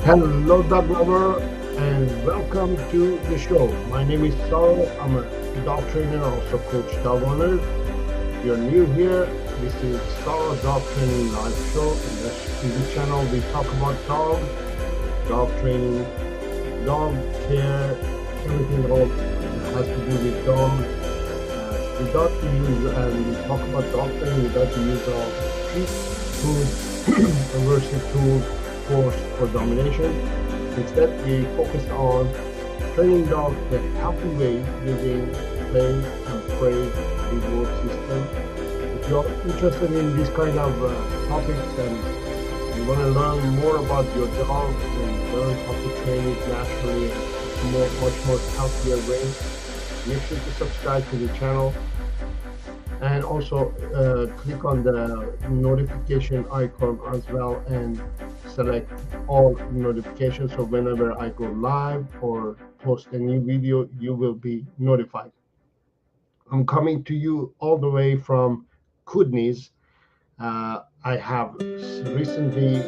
Hello, dog lover, and welcome to the show. My name is Saro. I'm a dog trainer and also coach dog owner. If you're new here, this is Saro Dog Training Live Show. In this channel, we talk about dogs, dog training, dog care, everything all that has to do with dogs. Without the use, and we talk about dog training without the use of treat, food, aversive tools, force, or domination. Instead, we focus on training dogs the healthy way using play and praise reward system. If you're interested in this kind of topics and you want to learn more about your dog and learn how to train it naturally and much more healthier way, make sure to subscribe to the channel and also click on the notification icon as well and select all notifications, so whenever I go live or post a new video, you will be notified. I'm coming to you all the way from Kudnis. I have recently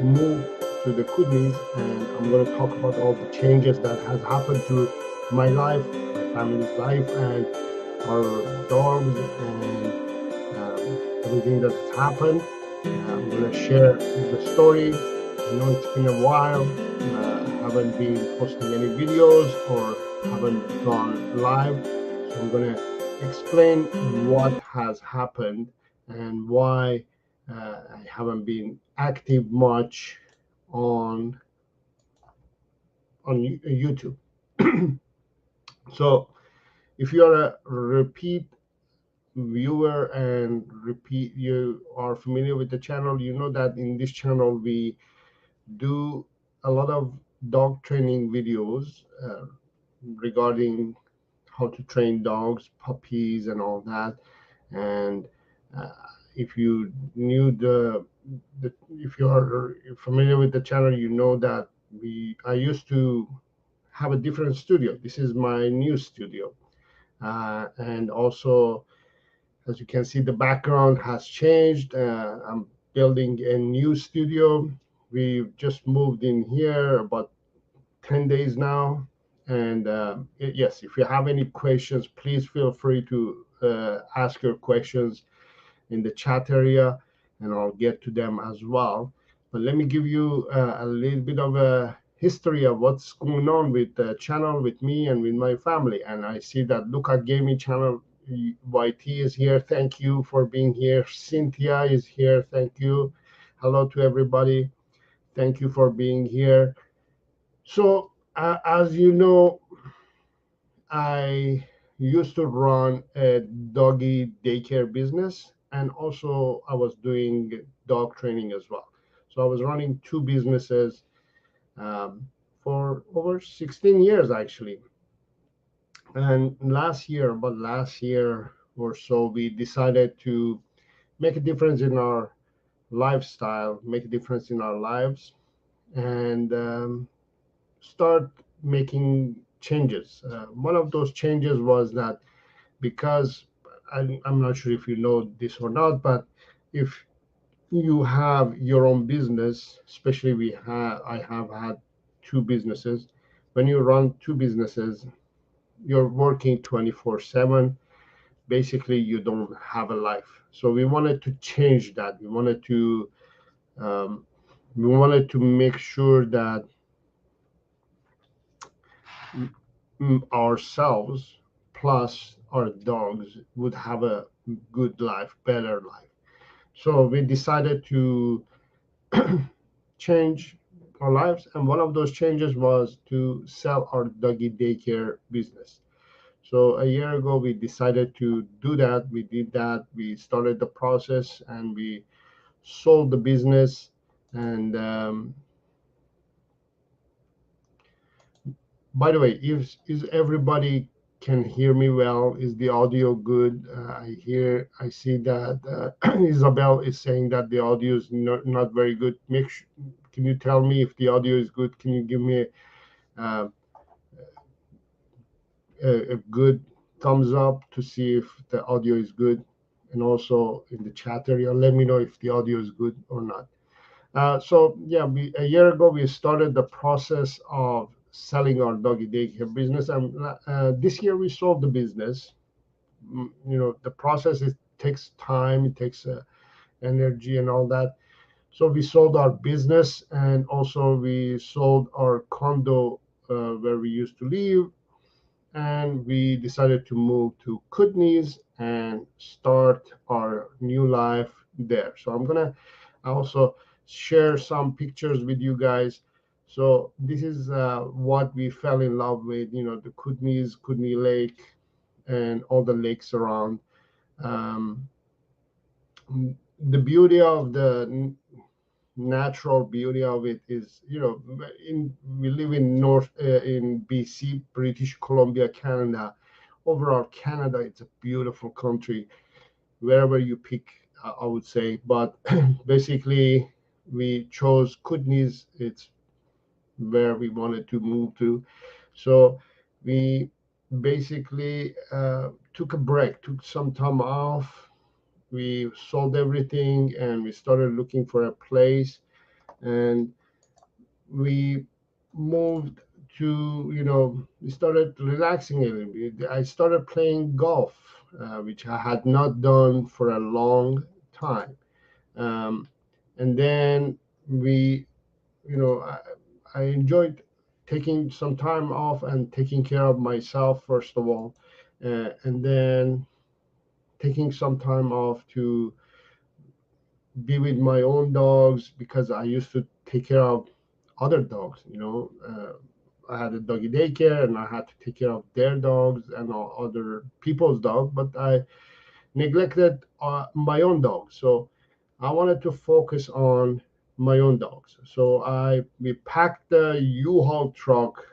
moved to the Kudnis, and I'm going to talk about all the changes that has happened to my life, my family's life, and our dogs, and everything that's happened. I'm going to share the story. I know it's been a while. I haven't been posting any videos or haven't gone live. So I'm going to explain what has happened and why I haven't been active much on YouTube. So if you are a repeat viewer and you are familiar with the channel, you know that in this channel we do a lot of dog training videos regarding how to train dogs, puppies, and all that. And if you knew if you are familiar with the channel, you know that I used to have a different studio. This is my new studio, and also, as you can see, the background has changed. I'm building a new studio. We've just moved in here about 10 days now. And yes, if you have any questions, please feel free to ask your questions in the chat area, and I'll get to them as well. But let me give you a little bit of a history of what's going on with the channel, with me, and with my family. And I see that Luca Gaming Channel YT is here. Thank you for being here. Cynthia is here. Thank you. Hello to everybody. Thank you for being here. So, as you know, I used to run a doggy daycare business, and also I was doing dog training as well. So I was running two businesses for over 16 years, actually. And last year or so, we decided to make a difference in our lifestyle, make a difference in our lives, and start making changes. One of those changes was that, because I'm not sure if you know this or not, but if you have your own business, especially I have had two businesses. When you run two businesses, you're working 24/7. Basically, you don't have a life. So we wanted to change that. Um, we wanted to make sure that ourselves plus our dogs would have a good life, better life. So we decided to change our lives, and one of those changes was to sell our doggy daycare business. So a year ago, we decided to do that. We did that. We started the process, and we sold the business. And by the way, is everybody can hear me well? Is the audio good? I see that Isabel is saying that the audio is not very good. Can you tell me if the audio is good? Can you give me uh, a good thumbs up to see if the audio is good? And also in the chat area, let me know if the audio is good or not. So yeah, a year ago we started the process of selling our doggy daycare business, and this year we sold the business. The process, it takes time, it takes energy and all that. So we sold our business, and also we sold our condo where we used to live, and we decided to move to Kootenays and start our new life there. So I'm gonna also share some pictures with you guys. So this is what we fell in love with, the Kootenays, Kootenay Lake, and all the lakes around. Um, the beauty of the natural beauty of it is, we live in in BC, British Columbia, Canada. Overall, Canada, it's a beautiful country wherever you pick, I would say. But basically, we chose Kootenays. It's where we wanted to move to. So we basically took a break, took some time off. We sold everything and we started looking for a place. And we moved to, we started relaxing a little bit. I started playing golf, which I had not done for a long time. Um, and then we, I enjoyed taking some time off and taking care of myself, first of all, and then taking some time off to be with my own dogs, because I used to take care of other dogs. I had a doggy daycare and I had to take care of their dogs and all other people's dogs, but I neglected my own dogs. So I wanted to focus on my own dogs. So we packed the U-Haul truck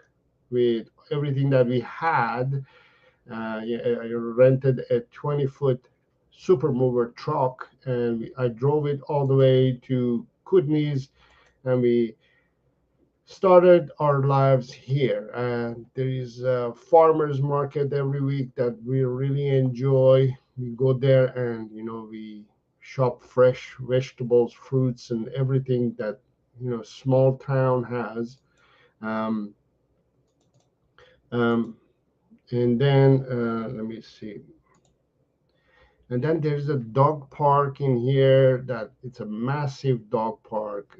with everything that we had. Yeah, I rented a 20-foot super mover truck, and I drove it all the way to Kootenays, and we started our lives here. And there is a farmers market every week that we really enjoy. We go there and, we shop fresh vegetables, fruits, and everything that, small town has. Um, um, and then let me see. And then there's a dog park in here that it's a massive dog park.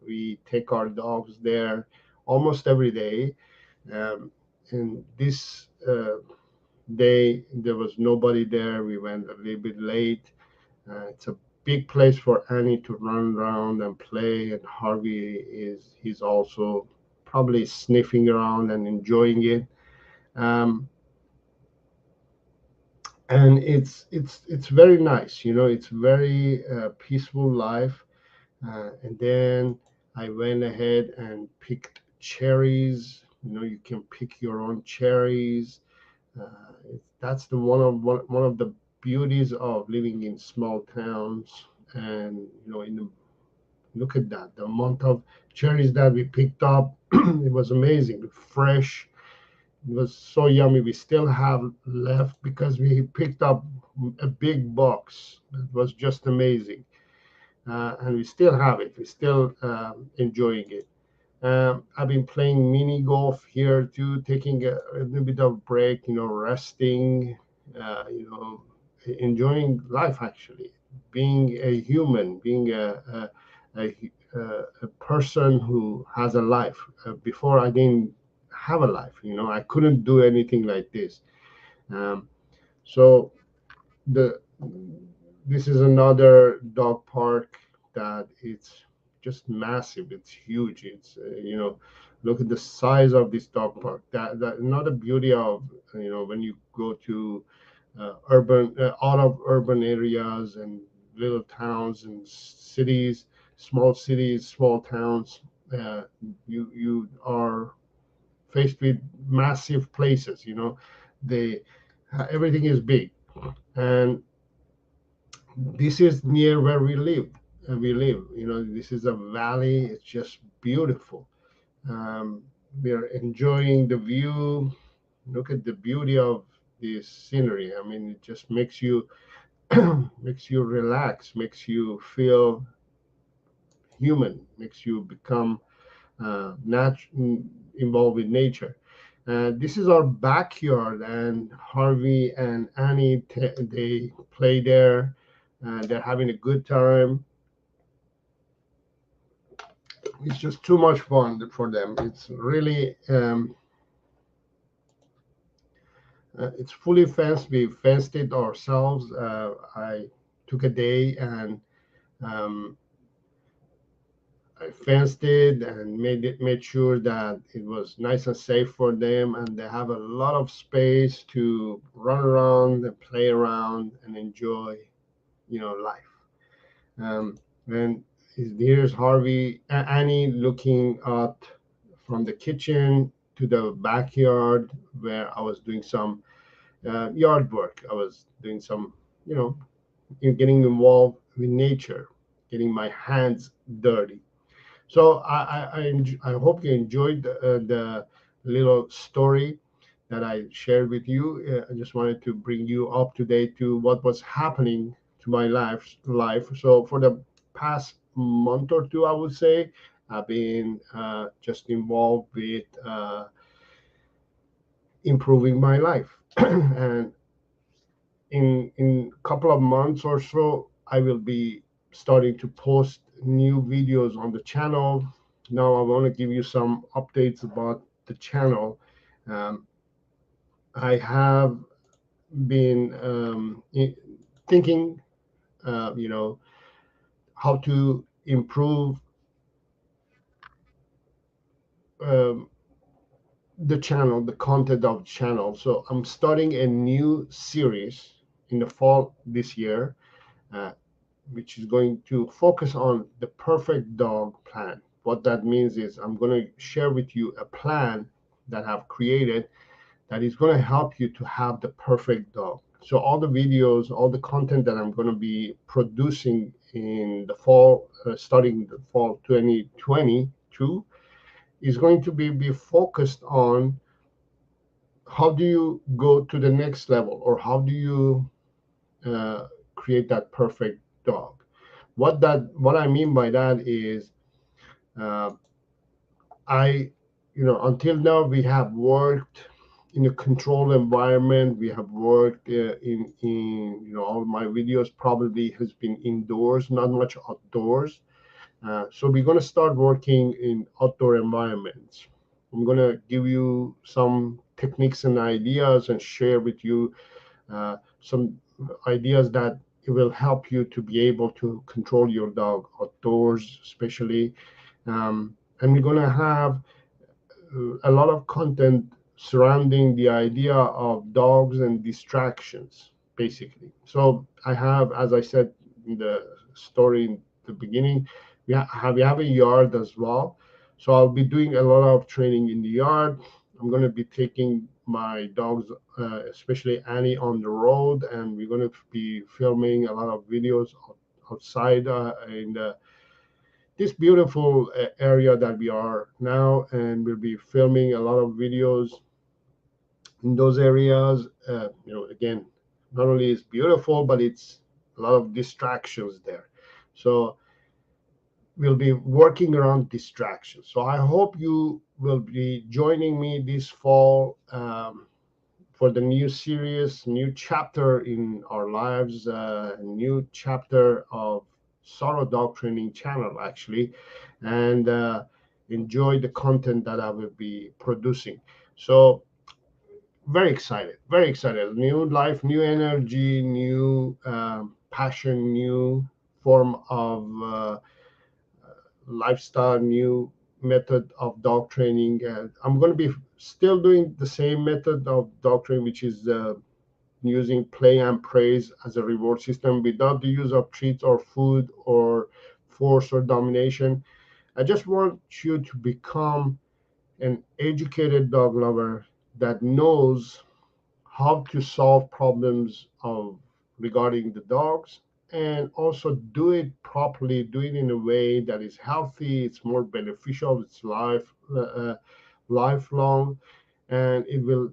We take our dogs there almost every day. And this day, there was nobody there. We went a little bit late. It's a big place for Annie to run around and play. And Harvey he's also probably sniffing around and enjoying it. Um, and it's very nice. It's very peaceful life. And then I went ahead and picked cherries. You can pick your own cherries. That's the one of the beauties of living in small towns. And look at that, the amount of cherries that we picked up. It was amazing, fresh. It was so yummy. We still have left because we picked up a big box. It was just amazing. And we still have it. We're still enjoying it. I've been playing mini golf here too, taking a little bit of break, resting, enjoying life actually, being a human, being a, a person who has a life. Before I didn't have a life, I couldn't do anything like this. Um, so the this is another dog park that it's just massive. It's huge. It's look at the size of this dog park. That another beauty of, when you go to urban out of urban areas and little towns and cities, small towns. uh, you are faced with massive places. They everything is big. And this is near where we live. This is a valley. It's just beautiful. um, we are enjoying the view. Look at the beauty of this scenery. I mean, it just makes you makes you relax, makes you feel human, makes you become involved with nature. This is our backyard, and Harvey and Annie, they play there. They're having a good time. It's just too much fun for them. It's really it's fully fenced. We fenced it ourselves. I took a day and um, I fenced it and made sure that it was nice and safe for them, and they have a lot of space to run around and play around and enjoy, life. Um, and here's Harvey, Annie looking out from the kitchen to the backyard where I was doing some yard work. I was doing some, you know, getting involved with nature, getting my hands dirty. So I hope you enjoyed the little story that I shared with you. I just wanted to bring you up to date to what was happening to my life. So for the past month or two, I would say, I've been just involved with improving my life. And in a couple of months or so, I will be starting to post new videos on the channel. Now I want to give you some updates about the channel. Um, I have been thinking, how to improve um, the channel, the content of the channel. So I'm starting a new series in the fall this year, uh, which is going to focus on the perfect dog plan. What that means is I'm going to share with you a plan that I've created that is going to help you to have the perfect dog. So all the videos, all the content that I'm going to be producing in the fall, starting the fall 2022, is going to be focused on how do you go to the next level, or how do you uh, create that perfect dog. What I mean by that is, uh, I until now we have worked in a controlled environment. We have worked in all my videos probably has been indoors, not much outdoors. So we're going to start working in outdoor environments. I'm going to give you some techniques and ideas and share with you some ideas that it will help you to be able to control your dog outdoors, especially. And we're going to have a lot of content surrounding the idea of dogs and distractions, basically. So I have, as I said in the story in the beginning, we have a yard as well. So I'll be doing a lot of training in the yard. I'm going to be taking my dogs, especially Annie, on the road, and we're going to be filming a lot of videos outside in this beautiful area that we are now, and we'll be filming a lot of videos in those areas. Again, not only is beautiful, but it's a lot of distractions there. So we'll be working around distractions. So I hope you will be joining me this fall for the new series, new chapter in our lives, new chapter of Saro Dog Training channel, actually, and enjoy the content that I will be producing. So very excited, very excited. New life, new energy, new passion, new form of lifestyle, new method of dog training. I'm going to be still doing the same method of dog training, which is using play and praise as a reward system without the use of treats or food or force or domination. I just want you to become an educated dog lover that knows how to solve problems of regarding the dogs, and also do it properly, do it in a way that is healthy, it's more beneficial, it's lifelong, and it will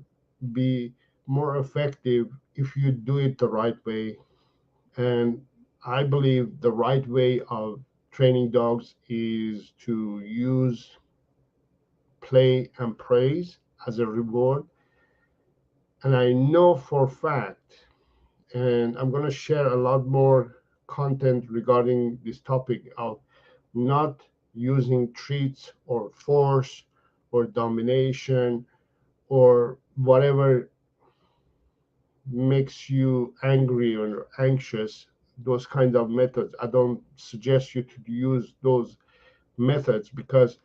be more effective if you do it the right way. And I believe the right way of training dogs is to use play and praise as a reward. And I know for a fact, and I'm going to share a lot more content regarding this topic of not using treats or force or domination or whatever makes you angry or anxious, those kinds of methods. I don't suggest you to use those methods because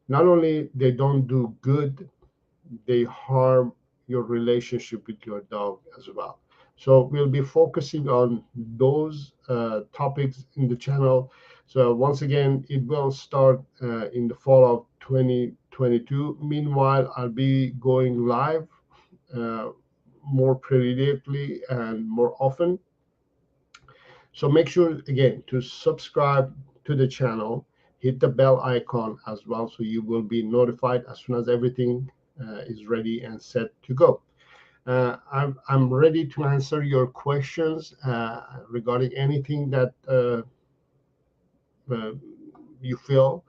not only they don't do good, they harm your relationship with your dog as well. So we'll be focusing on those topics in the channel. So once again, it will start in the fall of 2022. Meanwhile, I'll be going live uh, more periodically and more often. So make sure again to subscribe to the channel, hit the bell icon as well, so you will be notified as soon as everything is ready and set to go. I'm ready to answer your questions regarding anything that uh, you feel.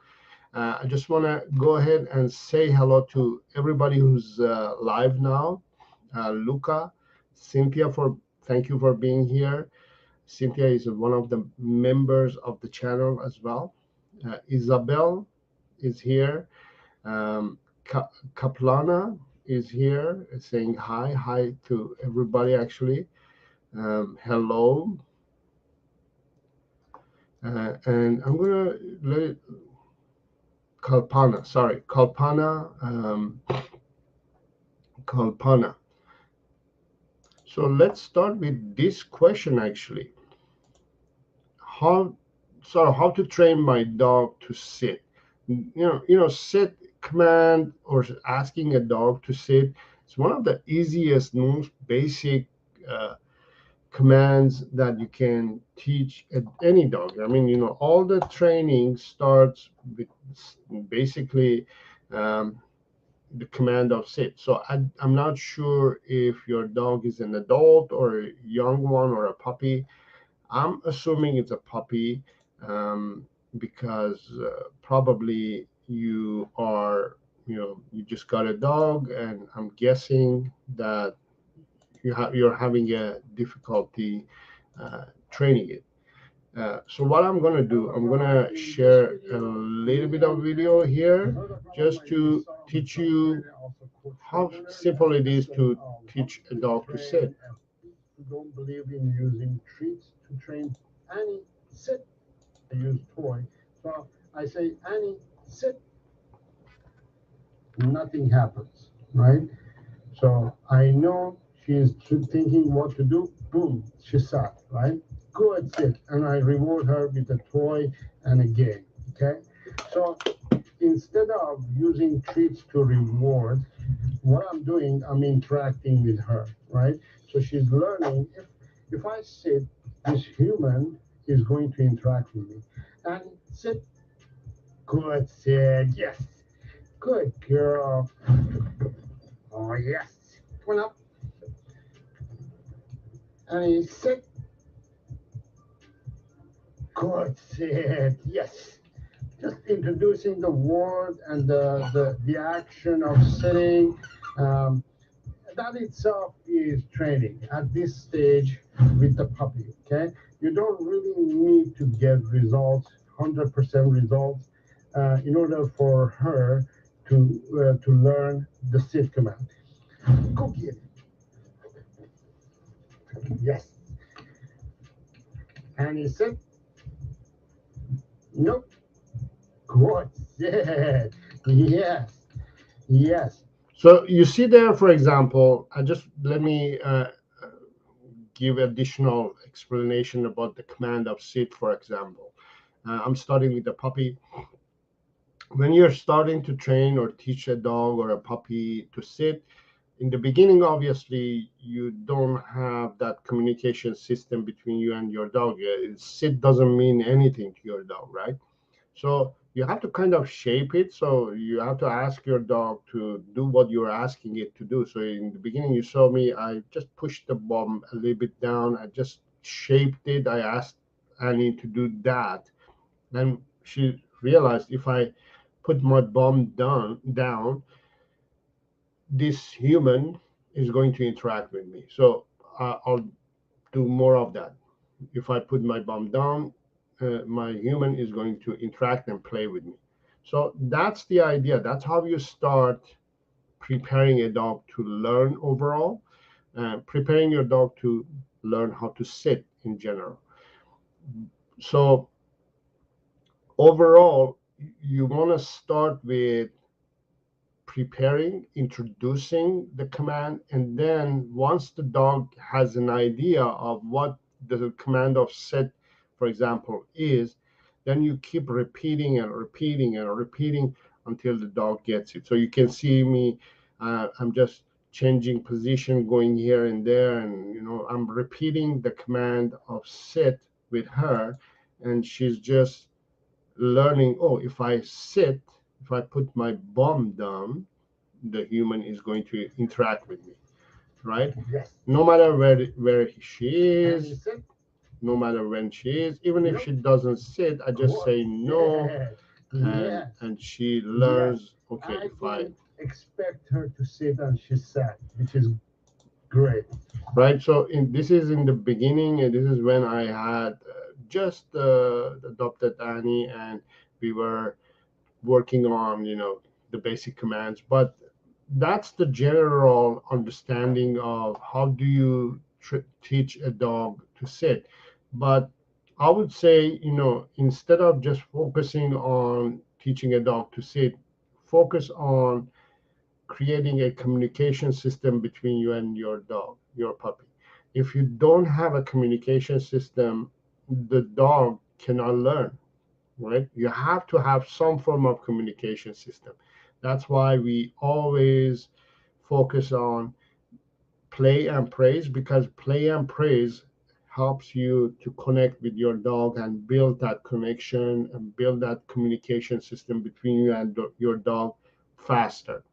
I just want to go ahead and say hello to everybody who's live now. Luca, Cynthia, for thank you for being here. Cynthia is one of the members of the channel as well. Isabel is here. Um, Kaplana is here saying hi. Hi to everybody, actually. Hello. And I'm going to let it, Kalpana, sorry, Kalpana. So let's start with this question, actually. How how to train my dog to sit? Sit command or asking a dog to sit. It's one of the easiest, most basic commands that you can teach any dog. I mean, all the training starts with basically um, the command of sit. So I'm not sure if your dog is an adult or a young one or a puppy. I'm assuming it's a puppy because probably you just got a dog, and I'm guessing that you're having a difficulty training it. So what I'm going to do, I'm going to share a little bit of video here just to teach you how simple it is to teach a dog to sit. Who don't believe in using treats to train Annie, sit. I use toy. So I say, Annie, sit. Nothing happens, right? So I know she's thinking what to do. Boom, she sat, right? Good, sit. And I reward her with a toy and a game, okay? So instead of using treats to reward, what I'm doing, I'm interacting with her, right? So she's learning if I sit, this human is going to interact with me. And sit, good, sit, yes, good girl. Oh, yes. Come on up. And he sit, good, sit, yes. Just introducing the word and the action of sitting. Um, that itself is training at this stage with the puppy. Okay, you don't really need to get results, 100% results, in order for her to learn the sit command. Go get it. Yes. And he said, nope. Good. Sit. Yes. Yes. So you see there, for example, I just let me give additional explanation about the command of sit, for example. I'm starting with the puppy. When you're starting to train or teach a dog or a puppy to sit, in the beginning, obviously, you don't have that communication system between you and your dog. Sit doesn't mean anything to your dog, right? So you have to kind of shape it. So you have to ask your dog to do what you're asking it to do. So in the beginning, you saw me, I just pushed the bum a little bit down. I just shaped it. I asked Annie to do that. Then she realized, if I put my bomb down, this human is going to interact with me. So I'll do more of that. If I put my bomb down, my human is going to interact and play with me. So that's the idea. That's how you start preparing a dog to learn overall, preparing your dog to learn how to sit in general. So overall, you want to start with preparing, introducing the command, and then once the dog has an idea of what the command of set, for example, is, then you keep repeating and repeating and repeating until the dog gets it. So you can see me, I'm just changing position, going here and there, and I'm repeating the command of sit with her, and she's just learning, oh, if I sit, if I put my bum down, the human is going to interact with me, right? Yes. No matter where she And he is, said, no matter when she is, even if no, she doesn't sit, I just good. say no, Yes. and Yes. she Yes. learns. Okay, I if I didn't expect her to sit and she sat, which is great. right. So this is in the beginning, and this is when I had just adopted Annie, and we were working on the basic commands, but that's the general understanding of how do you teach a dog to sit. But I would say, instead of just focusing on teaching a dog to sit, focus on creating a communication system between you and your dog, your puppy. If you don't have a communication system, the dog cannot learn, right? You have to have some form of communication system. That's why we always focus on play and praise, because play and praise helps you to connect with your dog and build that connection and build that communication system between you and your dog faster.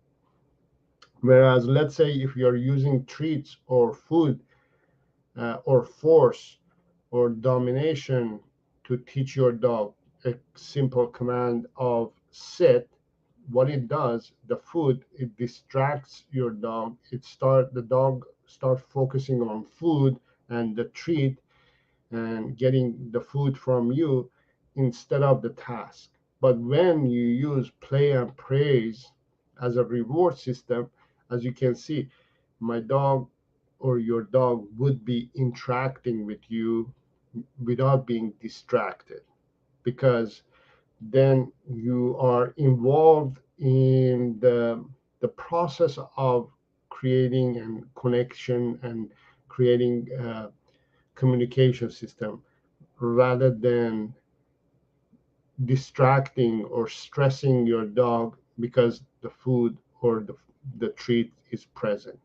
Whereas, let's say if you're using treats or food, or force or domination to teach your dog a simple command of sit, what it does, the food, it distracts your dog. The dog start focusing on food and the treat and getting the food from you instead of the task. But when you use play and praise as a reward system, as you can see, my dog or your dog would be interacting with you without being distracted, because then you are involved in the process of creating and connection and creating a communication system, rather than distracting or stressing your dog because the food or the treat is present.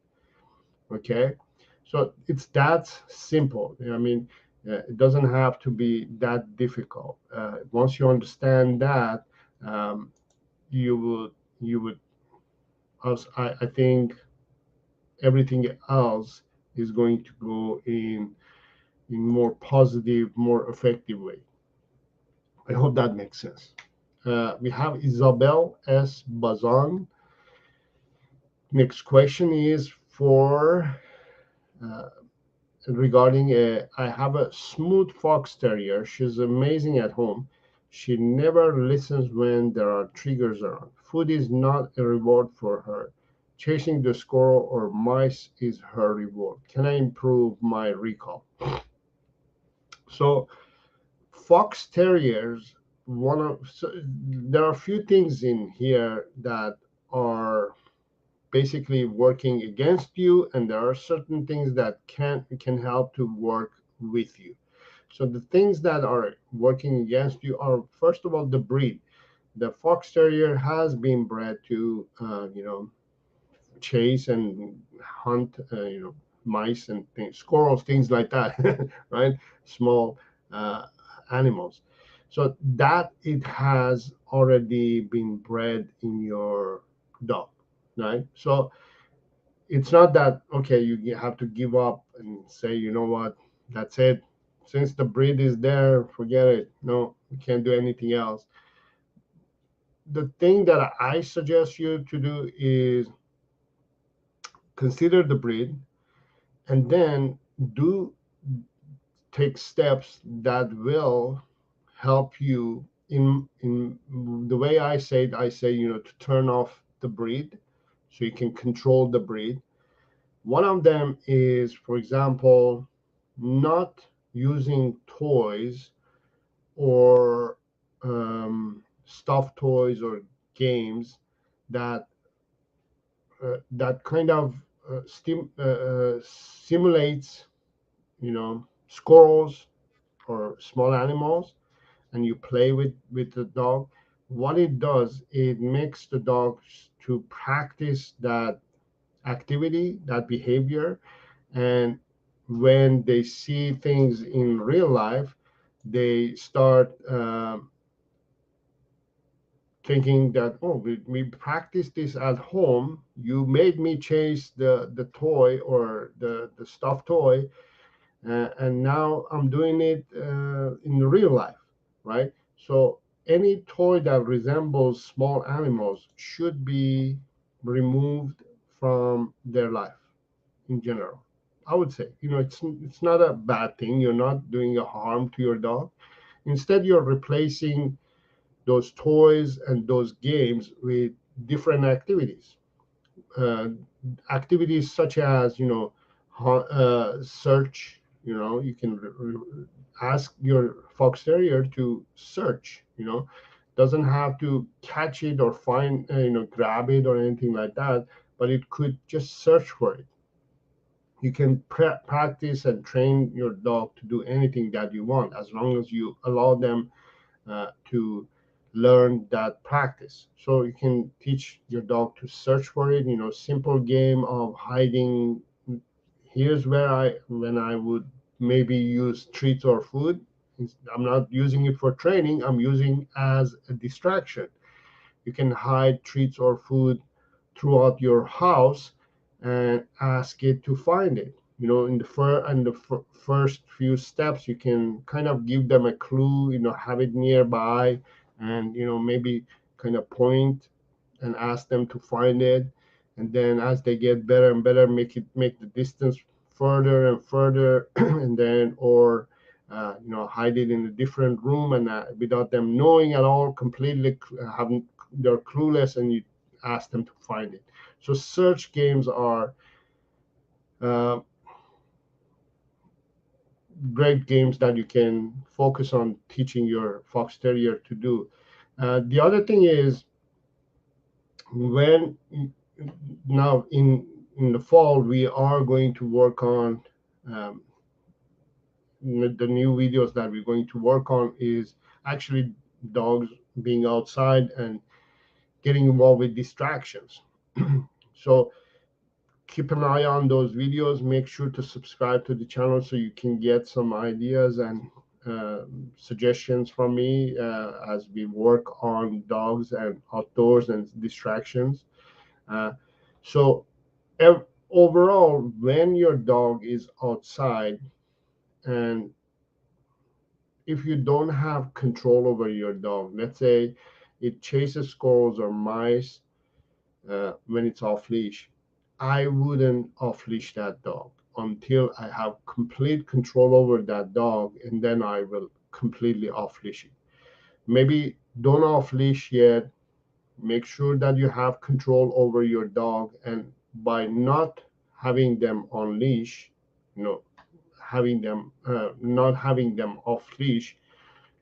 Okay, so it's that simple. I mean, it doesn't have to be that difficult. Once you understand that, um, you would I think everything else is going to go in more positive, more effective way. I hope that makes sense. We have Isabel S. Bazan. Next question is for uh, regarding I have a smooth fox terrier. She's amazing at home. She never listens when there are triggers around. Food is not a reward for her. Chasing the squirrel or mice is her reward. Can I improve my recall? So fox terriers, there are a few things in here that are basically working against you, and there are certain things that can help to work with you. So the things that are working against you are, first of all, the breed. The fox terrier has been bred to chase and hunt mice and things, squirrels, things like that, right? Small uh, animals. So that it has already been bred in your dog, right? So it's not that okay, you have to give up and say, you know what, that's it, Since the breed is there, forget it. No, you can't do anything else. The thing that I suggest you to do is consider the breed, and then do take steps that will help you in the way I say it. I say, to turn off the breed so you can control the breed. One of them is, for example, not using toys or stuffed toys or games that that kind of simulates, squirrels or small animals, and you play with the dog. What it does, it makes the dogs to practice that activity, that behavior, and when they see things in real life, they start thinking that, oh, we practiced this at home. You made me chase the toy or the stuffed toy, and now I'm doing it in real life, right? So any toy that resembles small animals should be removed from their life in general. I would say, it's not a bad thing. You're not doing a harm to your dog. Instead, you're replacing those toys and those games with different activities. Uh, Activities such as, search. You can ask your fox terrier to search. Doesn't have to catch it or find, grab it or anything like that, but it could just search for it. You can practice and train your dog to do anything that you want, as long as you allow them to learn that practice. So you can teach your dog to search for it. Simple game of hiding. Here's where when I would maybe use treats or food. I'm not using it for training. I'm using as a distraction. You can hide treats or food throughout your house and ask it to find it. In the first few steps, you can kind of give them a clue. Have it nearby, and maybe kind of point and ask them to find it. And then as they get better and better, make the distance further and further, and then or hide it in a different room, and without them knowing at all, completely having they're clueless, and you ask them to find it. So search games are uh, great games that you can focus on teaching your fox terrier to do. The other thing is, when now in the fall, we are going to work on um, the new videos that we're going to work on is actually dogs being outside and getting involved with distractions. So keep an eye on those videos. Make sure to subscribe to the channel so you can get some ideas and suggestions from me as we work on dogs and outdoors and distractions. Uh, so overall, when your dog is outside, and if you don't have control over your dog, let's say it chases squirrels or mice when it's off leash, I wouldn't off leash that dog until I have complete control over that dog, and then I will completely off leash it. Maybe don't off leash yet. Make sure that you have control over your dog, and by not having them on leash, you know, having them not having them off leash,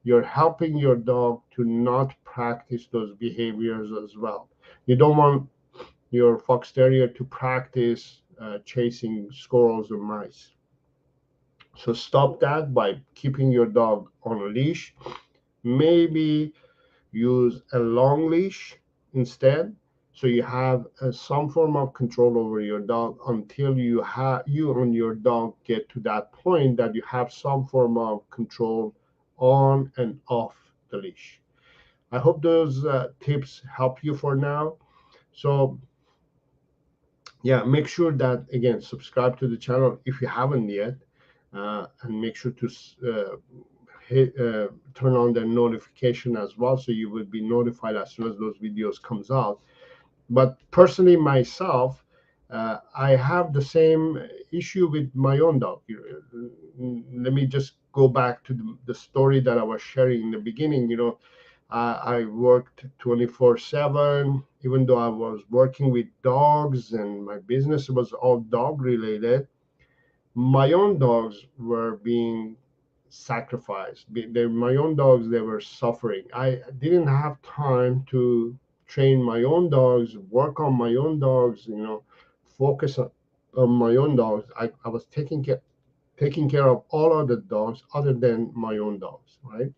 you're helping your dog to not practice those behaviors as well. You don't want your fox terrier to practice chasing squirrels or mice. So stop that by keeping your dog on a leash. Maybe use a long leash instead, so you have some form of control over your dog until you and your dog get to that point that you have some form of control on and off the leash. I hope those tips help you for now. So yeah, make sure that, again, subscribe to the channel if you haven't yet, and make sure to turn on the notification as well, so you will be notified as soon as those videos comes out. But personally, myself, I have the same issue with my own dog. Let me just go back to the story that I was sharing in the beginning. I worked 24/7, even though I was working with dogs and my business was all dog related. My own dogs were being sacrificed. My own dogs, they were suffering. I didn't have time to train my own dogs, work on my own dogs, focus on my own dogs. I was taking care of all other dogs other than my own dogs, right?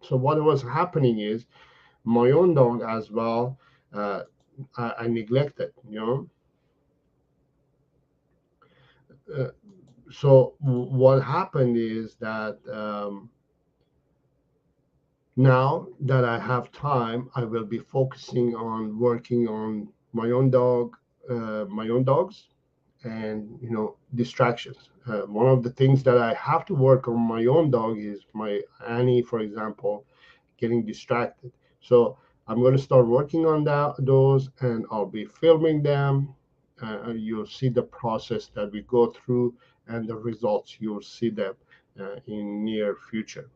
So what was happening is my own dog as well, I neglected, Uh, so what happened is that now that I have time, I will be focusing on working on my own dogs, and distractions. One of the things that I have to work on my own dog is my Annie, for example, getting distracted. So I'm going to start working on those, and I'll be filming them. You'll see the process that we go through and the results. You'll see them in near future.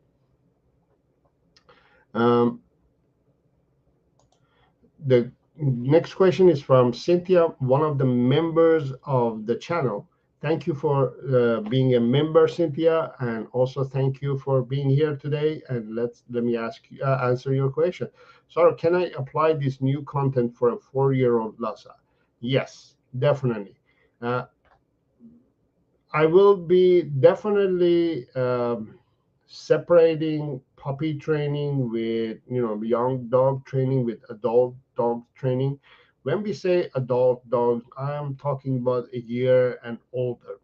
Um, the next question is from Cynthia, one of the members of the channel. Thank you for being a member, Cynthia, and also thank you for being here today. And let me answer your question. Saro, can I apply this new content for a 4-year-old Lhasa? Yes, definitely. Uh, I will be definitely separating puppy training with young dog training with adult dog training. When we say adult dogs, I'm talking about a year and older.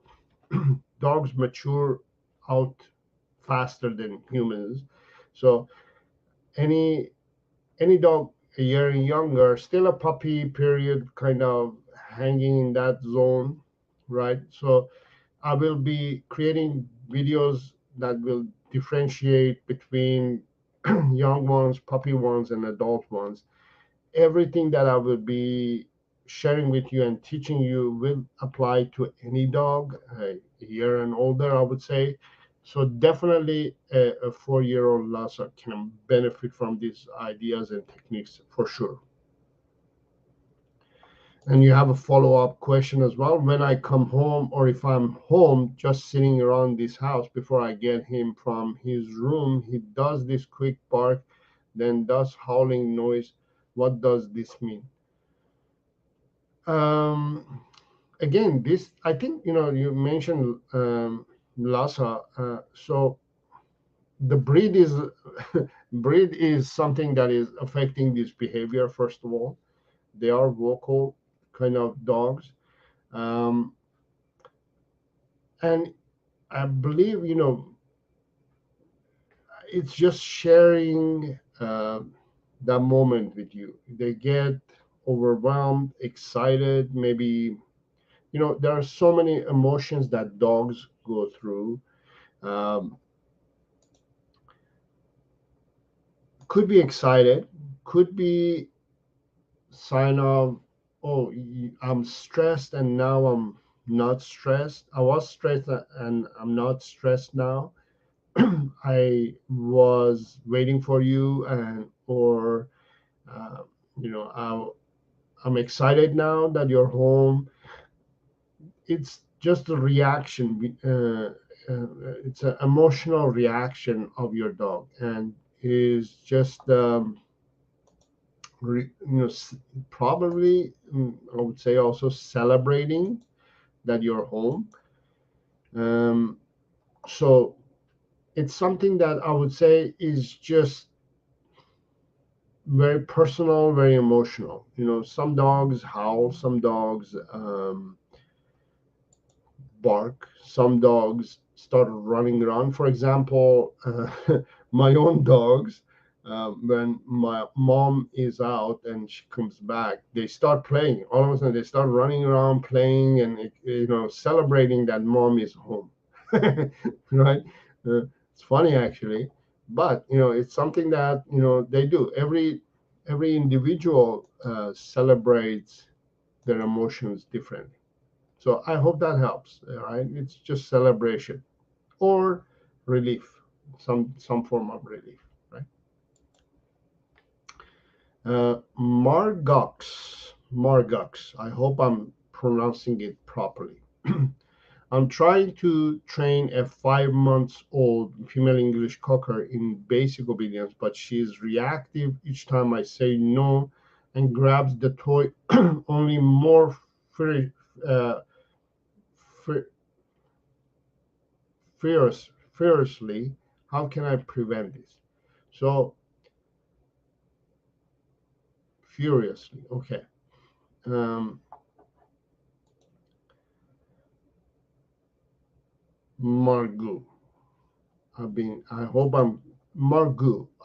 Dogs mature out faster than humans, so any any dog a year and younger, still a puppy period, kind of hanging in that zone, right? So I will be creating videos that will differentiate between young ones, puppy ones, and adult ones. Everything that I will be sharing with you and teaching you will apply to any dog, a year and older, I would say. So definitely a 4-year-old Lhasa can benefit from these ideas and techniques for sure. And you have a follow-up question as well. When I come home, or if I'm home just sitting around this house, before I get him from his room, he does this quick bark, then does howling noise. What does this mean? Again, this, I think, you mentioned Lhasa. So the breed is something that is affecting this behavior. First of all, they are vocal kind of dogs. Um, and I believe it's just sharing that moment with you. They get overwhelmed, excited. Maybe there are so many emotions that dogs go through. Um, could be excited, could be sign of, oh, I'm stressed and now I'm not stressed. I was stressed and I'm not stressed now. I was waiting for you, and or uh, you know I'm excited now that you're home. It's just a reaction. It's an emotional reaction of your dog, and is just probably, I would say, also celebrating that you're home. Um, so it's something that I would say is just very personal, very emotional. Some dogs howl, some dogs bark, some dogs start running around. For example, my own dogs, when my mom is out and she comes back, they start playing. All of a sudden, they start running around playing and celebrating that mom is home. right? It's funny actually, but it's something that they do. Every individual celebrates their emotions differently. So I hope that helps. Right? It's just celebration or relief, some form of relief, right? Margux. I hope I'm pronouncing it properly. I'm trying to train a 5 months old female English cocker in basic obedience, but she is reactive each time I say no and grabs the toy only more fur- uh, fur- fiercely. How can I prevent this? So, furiously, okay. Um, Margot.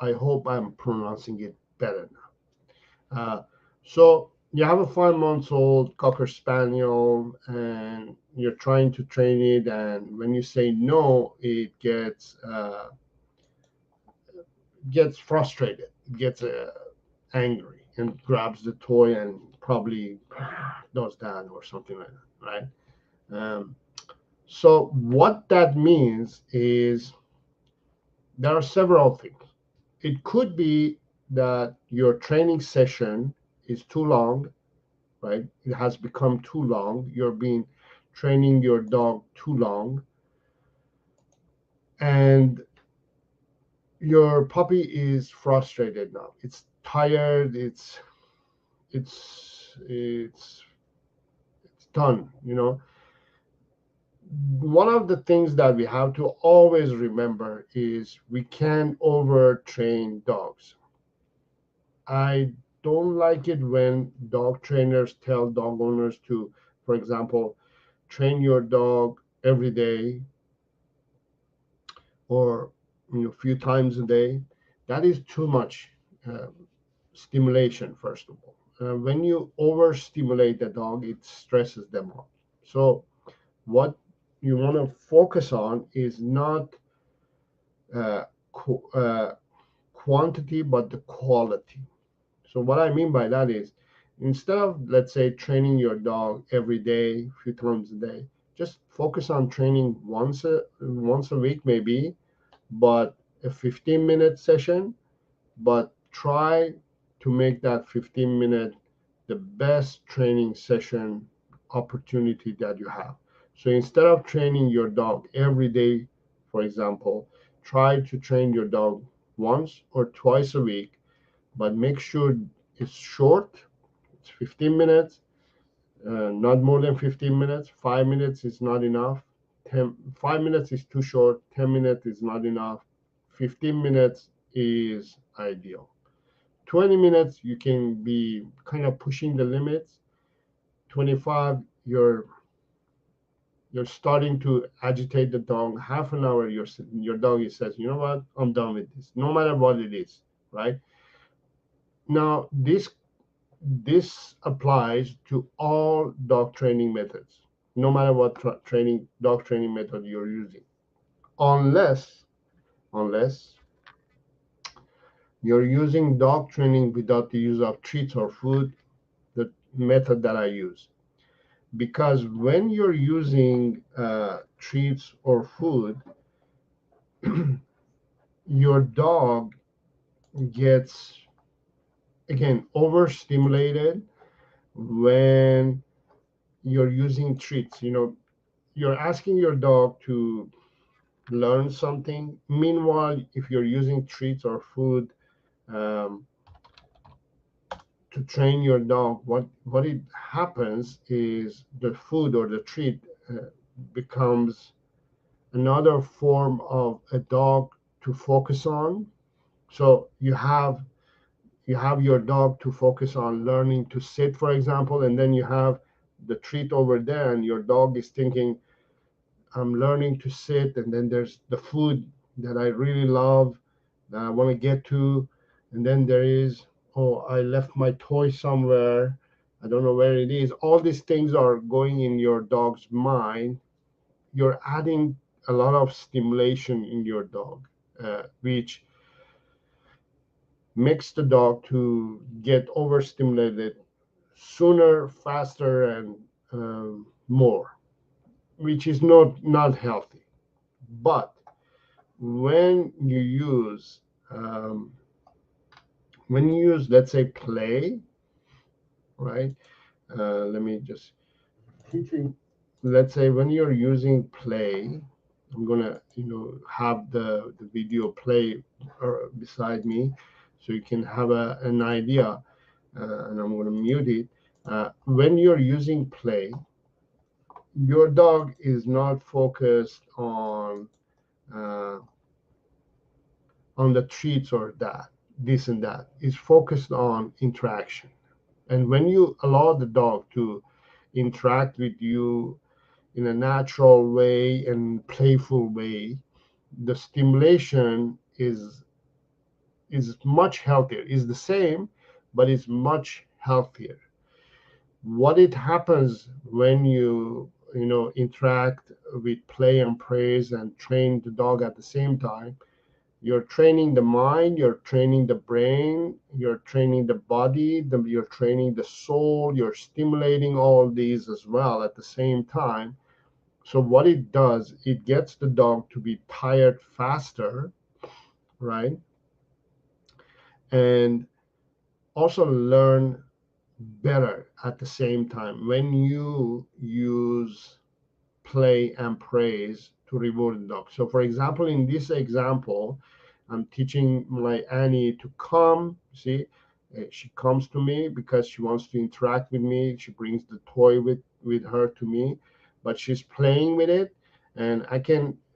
I hope I'm pronouncing it better now. So you have a 5 months old Cocker Spaniel and you're trying to train it, and when you say no, it gets frustrated, gets angry, and grabs the toy and probably does that or something like that, right? Um, so what that means is there are several things. It could be that your training session is too long, right? It has become too long. You're being training your dog too long, and your puppy is frustrated now. It's tired. It's it's done. One of the things that we have to always remember is we can't overtrain dogs. I don't like it when dog trainers tell dog owners to, for example, train your dog every day or a few times a day. That is too much uh, stimulation. First of all, when you overstimulate the dog, it stresses them out. So what you want to focus on is not uh, qu- uh, quantity but the quality. So what I mean by that is instead of, let's say, training your dog every day, a few times a day, just focus on training once a week maybe, but a 15-minute session, but try to make that 15-minute the best training session opportunity that you have. So instead of training your dog every day, for example, try to train your dog once or twice a week, but make sure it's short. It's 15 minutes, not more than 15 minutes. 5 minutes is not enough. 5 minutes is too short. 10 minutes is not enough. 15 minutes is ideal. 20 minutes, you can be kind of pushing the limits. 25, you're starting to agitate the dog. Half an hour, your dog says, you know what, I'm done with this, no matter what it is, right? Now, this applies to all dog training methods, no matter what dog training method you're using, unless unless you're using dog training without the use of treats or food, the method that I use. Because when you're using treats or food, your dog gets again overstimulated when you're using treats. You're asking your dog to learn something. Meanwhile, if you're using treats or food um, to train your dog, what it happens is the food or the treat becomes another form of a dog to focus on. So you have your dog to focus on learning to sit, for example, and then you have the treat over there, and your dog is thinking, I'm learning to sit, and then there's the food that I really love that I want to get to, and then there is, oh, I left my toy somewhere. I don't know where it is. All these things are going in your dog's mind. You're adding a lot of stimulation in your dog, which makes the dog to get overstimulated sooner, faster, and more, which is not healthy. But when you use um, let's say play, right? Let me just Teaching. let's say when you're using play, I'm gonna have the video play beside me, so you can have an idea. And I'm gonna mute it. When you're using play, your dog is not focused uh, on the treats or that, this and that. It's focused on interaction. And when you allow the dog to interact with you in a natural way and playful way, the stimulation is much healthier. Is the same, but it's much healthier. What it happens when you interact with play and praise and train the dog at the same time, you're training the mind, you're training the brain, you're training the body, you're training the soul, you're stimulating all these as well at the same time. So what it does, it gets the dog to be tired faster, right? And also learn better at the same time when you use play and praise to reward the dog. So for example, in this example, I'm teaching my Annie to come. See, she comes to me because she wants to interact with me. She brings the toy with her to me, but she's playing with it, and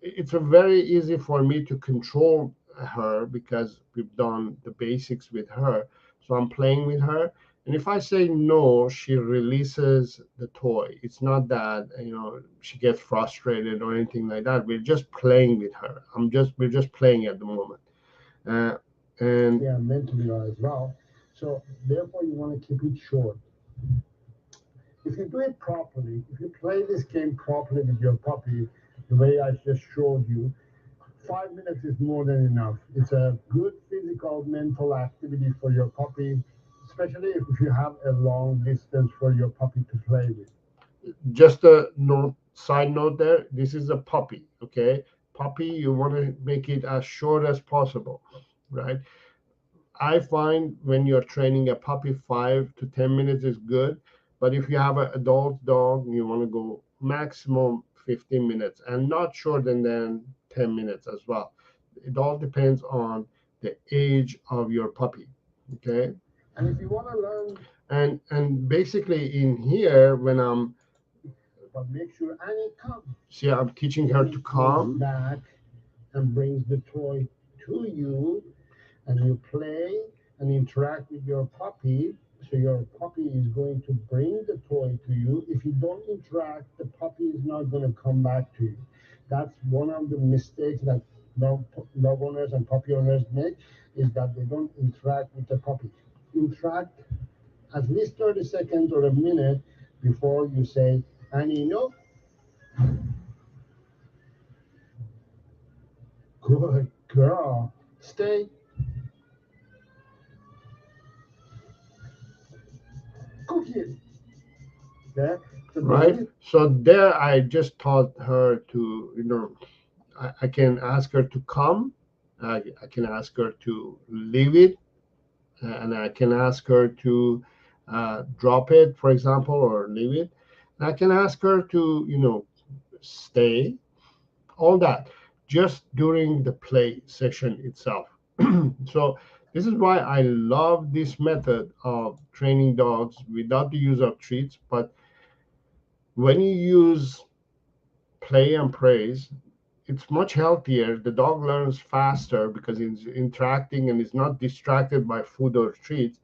it's a very easy for me to control her because we've done the basics with her. So I'm playing with her, and if I say no, she releases the toy. It's not that she gets frustrated or anything like that. We're just playing with her. We're just playing at the moment. Uh, and Yeah, mentally as well. So therefore, you want to keep it short. If you do it properly, if you play this game properly with your puppy, the way I just showed you, 5 minutes is more than enough. It's a good physical, mental activity for your puppy, especially if you have a long distance for your puppy to play with. just a side note there. This is a puppy, okay? Puppy, you want to make it as short as possible, right? I find when you're training a puppy, 5 to 10 minutes is good. But if you have an adult dog, you want to go maximum 15 minutes and not shorter than 10 minutes as well. It all depends on the age of your puppy. Okay. And if you want to learn, And basically in here, when I'm but make sure Annie comes. see, I'm teaching her to Comes calm. back and brings the toy to you, and you play and interact with your puppy. So your puppy is going to bring the toy to you. If you don't interact, the puppy is not going to come back to you. That's one of the mistakes that dog owners and puppy owners make, is that they don't interact with the puppy. Interact at least 30 seconds or a minute before you say, Annie, no, good girl, stay, cookie. Okay? So Right. So there, I just taught her to, I can ask her to come. I can ask her to leave it, and I can ask her to drop it, for example, or leave it. And I can ask her to, stay. All that just during the play session itself. So this is why I love this method of training dogs without the use of treats. But when you use play and praise, it's much healthier. The dog learns faster because it's interacting and is not distracted by food or treats,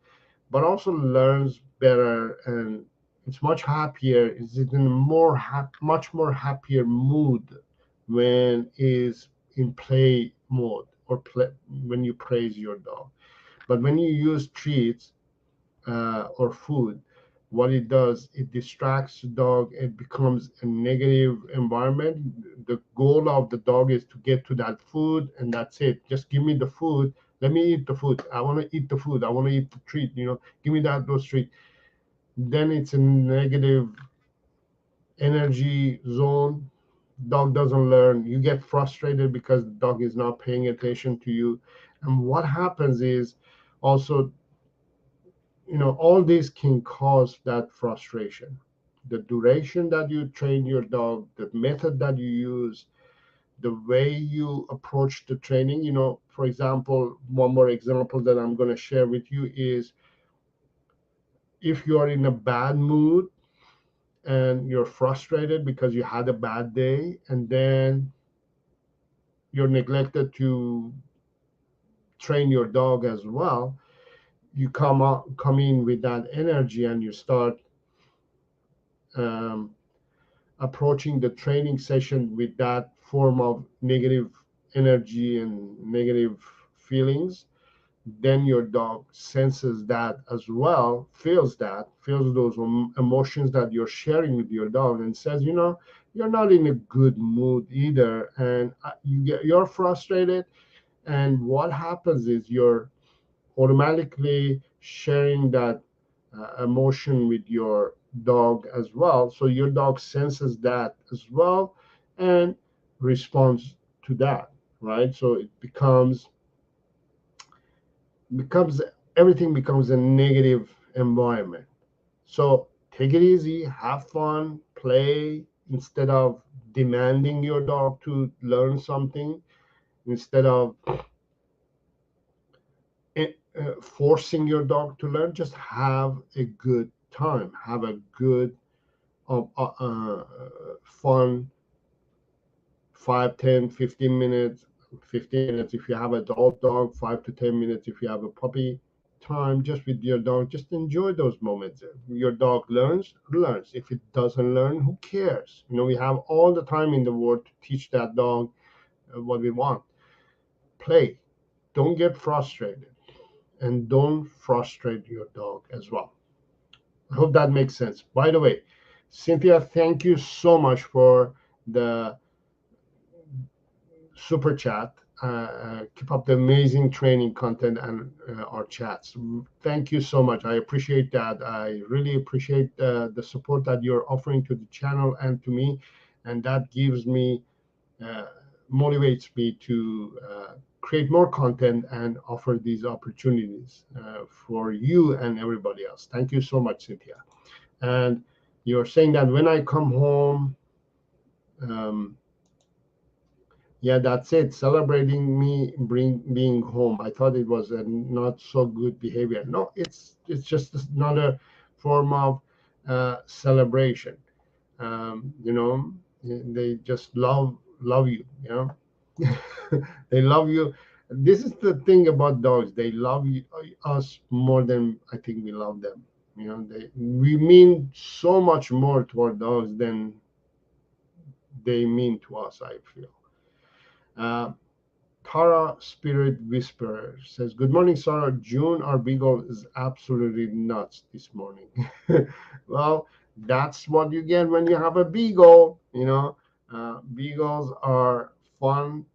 but also learns better, and it's much happier. It's in a much more happier mood when is in play mode or play when you praise your dog. But when you use treats or food, what it does, it distracts the dog. It becomes a negative environment. The goal of the dog is to get to that food, and that's it. Just give me the food. Let me eat the food. I want to eat the food. I want to eat the treat. Give me those treat. Then it's a negative energy zone. Dog doesn't learn. You get frustrated because the dog is not paying attention to you. And what happens is also, all this can cause that frustration. The duration that you train your dog, the method that you use, the way you approach the training. For example, one more example that I'm going to share with you is, if you are in a bad mood and you're frustrated because you had a bad day, and then you're neglected to train your dog as well, you come in with that energy, and you start um, approaching the training session with that form of negative energy and negative feelings. Then your dog senses that as well, feels those emotions that you're sharing with your dog, and says, you're not in a good mood either, and you're frustrated. And what happens is, you're automatically sharing that emotion with your dog as well. So your dog senses that as well, and responds to that, right? So it becomes everything becomes a negative environment. So take it easy, have fun, play, instead of demanding your dog to learn something, instead of forcing your dog to learn. Just have a good time, have a good fun 5, 10, 15 minutes. 15 minutes if you have an adult dog, 5 to 10 minutes if you have a puppy. Time just with your dog, just enjoy those moments. Your dog learns. If it doesn't learn, who cares? We have all the time in the world to teach that dog what we want. Play. Don't get frustrated, and don't frustrate your dog as well. I hope that makes sense. By the way, Cynthia, thank you so much for the super chat. Keep up the amazing training content and our chats. Thank you so much. I appreciate that. I really appreciate the support that you're offering to the channel and to me, and that gives me uh, motivates me to create more content and offer these opportunities for you and everybody else. Thank you so much, Cynthia. And you're saying that when I come home, um, yeah, that's it. Celebrating me being home. I thought it was a not so good behavior. No, it's just another form of celebration. They just love you. They love you. This is the thing about dogs. They love us more than I think we love them. We mean so much more to our dogs than they mean to us, I feel. Uh, Tara Spirit Whisperer says, "Good morning, Sarah. June, our beagle, is absolutely nuts this morning." Well, that's what you get when you have a beagle. Beagles are fun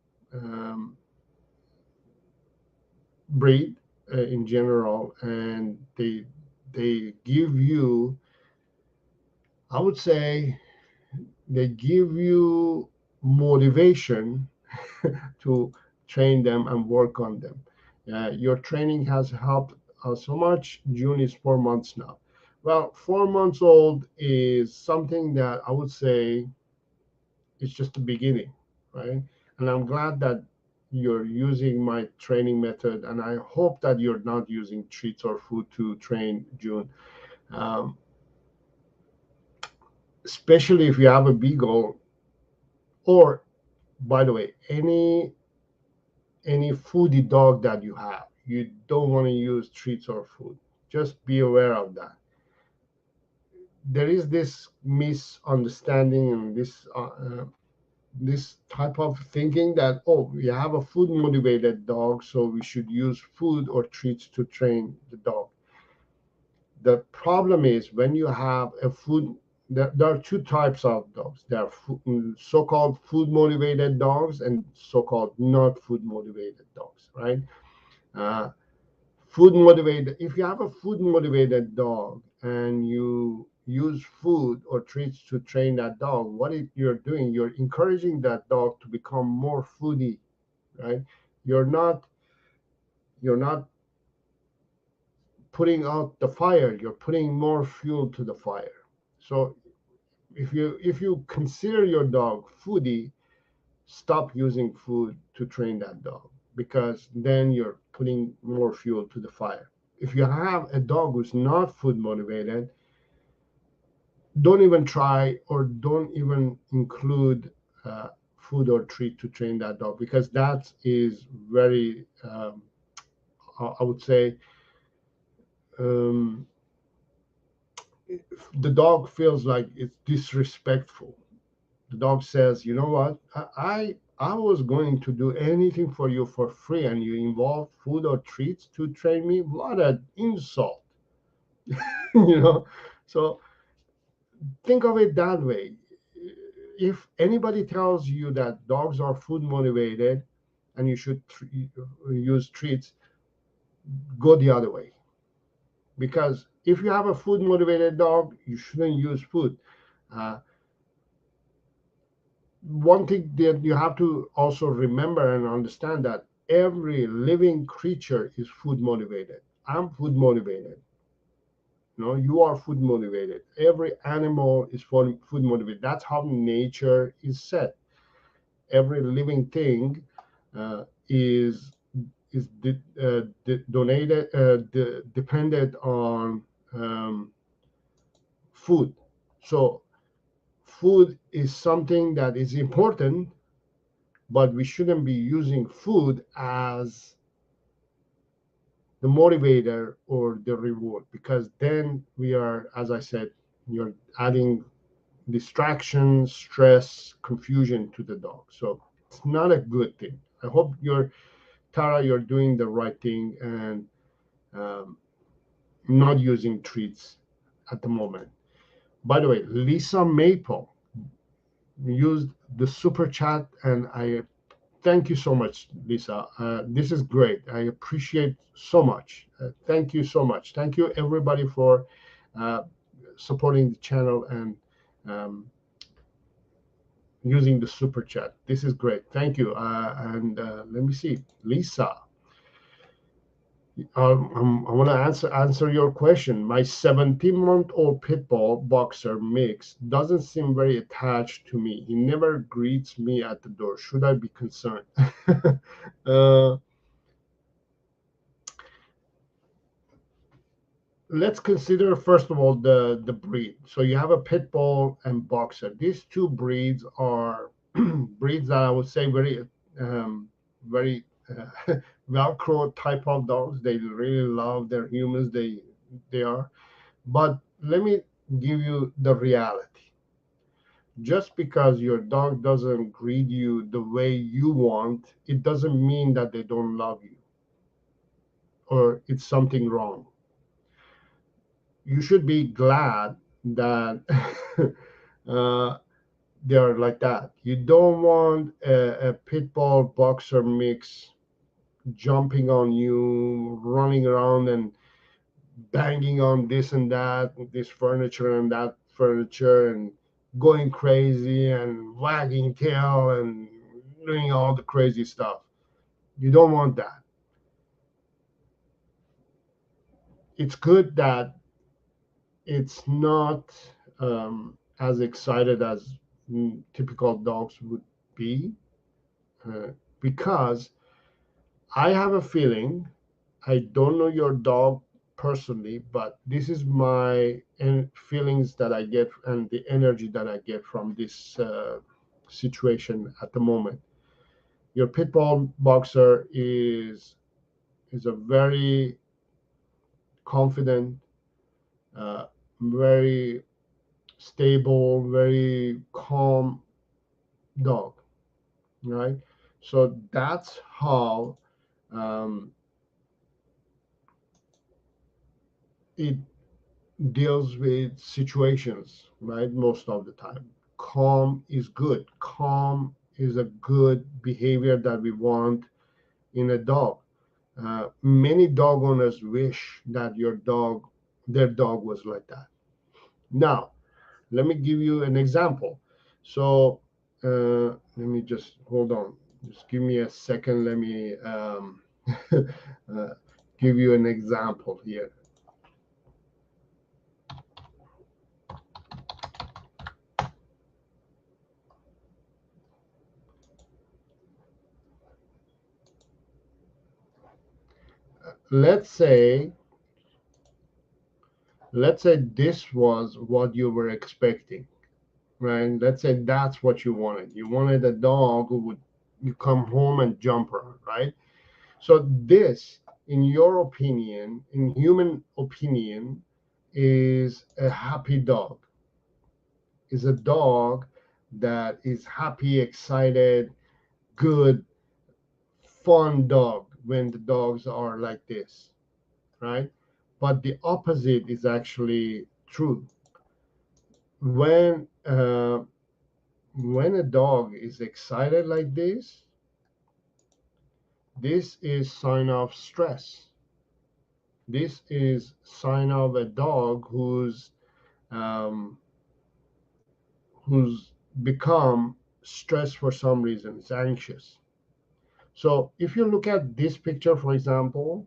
breed in general, and they give you, I would say, they give you motivation to train them and work on them. Your training has helped us so much. June is 4 months now. Well, 4 months old is something that I would say is just the beginning, right? And I'm glad that you're using my training method, and I hope that you're not using treats or food to train June. Um, Especially if you have a beagle, or, by the way, any foodie dog that you have, you don't want to use treats or food. Just be aware of that. There is this misunderstanding and this type of thinking that, oh, we have a food motivated dog, so we should use food or treats to train the dog. The problem is when you have a food, there are two types of dogs. There are so-called food motivated dogs and so-called not food motivated dogs, right? Uh, Food motivated, if you have a food motivated dog and you use food or treats to train that dog, you're doing, you're encouraging that dog to become more foodie, right? You're not you're not putting out the fire, you're putting more fuel to the fire. So if you consider your dog foodie, stop using food to train that dog, because then you're putting more fuel to the fire. If you have a dog who's not food motivated, don't even try or don't even include food or treat to train that dog, because that is very I would say, um, the dog feels like it's disrespectful. The dog says, you know what, I was going to do anything for you for free, and you involve food or treats to train me? What an insult. you know so think of it that way. If anybody tells you that dogs are food motivated and you should use treats, go the other way. Because if you have a food motivated dog, you shouldn't use food. uh, One thing that you have to also remember and understand, that every living creature is food motivated. I'm food motivated. You are food motivated. Every animal is food motivated. That's how nature is set. Every living thing is donated dependent on um, food. So food is something that is important, but we shouldn't be using food as the motivator or the reward, because then we are, as I said, you're adding distraction, stress, confusion to the dog. So it's not a good thing. I hope Tara, you're doing the right thing and um, not using treats at the moment. By the way, Lisa Maple used the super chat, and I thank you so much, Lisa. This is great. I appreciate so much. Thank you so much. Thank you, everybody, for uh, supporting the channel and um, using the super chat. This is great. Thank you. And let me see, Lisa. I want to answer your question. My 17-month-old pit bull boxer mix doesn't seem very attached to me. He never greets me at the door. Should I be concerned? uh, let's consider first of all the breed. So you have a pit bull and boxer. These two breeds are breeds that I would say very Velcro type of dogs. They really love their humans. They are. But let me give you the reality. Just because your dog doesn't greet you the way you want, it doesn't mean that they don't love you or it's something wrong. You should be glad that uh, they're like that. You don't want a pit bull boxer mix jumping on you, running around and banging on this and that, this furniture and that furniture, and going crazy and wagging tail and doing all the crazy stuff. You don't want that. It's good that it's not as excited as typical dogs would be, uh, because I have a feeling, I don't know your dog personally, but this is my feelings that I get and the energy that I get from this situation at the moment. Your pit bull boxer is a very confident, uh, very stable, very calm dog, right? So that's how um, it deals with situations, right? Most of the time. Calm is good. Calm is a good behavior that we want in a dog. Many dog owners wish that their dog was like that. Now, let me give you an example. So, let me just hold on. Just give me a second. Let me uh, give you an example here. Let's say, let's say this was what you were expecting, right? Let's say that's what you wanted. You wanted a dog who would you come home and jump around, right? So this, in your opinion, in human opinion, is a happy dog. Is a dog that is happy, excited, good, fun dog when the dogs are like this, right? But the opposite is actually true. When a dog is excited like this is sign of stress. This is sign of a dog um, who's become stressed for some reason. It's anxious. So if you look at this picture, for example,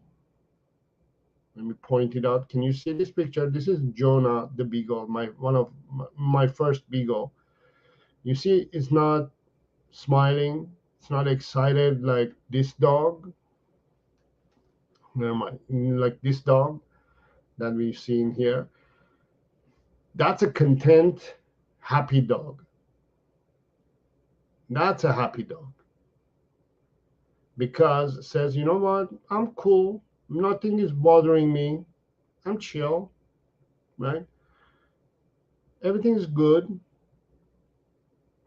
let me point it out. Can you see this picture? This is Jonah the beagle, my first beagle. You see, it's not smiling. It's not excited like this dog. Never mind. Like this dog that we've seen here. That's a content, happy dog. That's a happy dog because it says, you know what? I'm cool. Nothing is bothering me. I'm chill, right? Everything is good.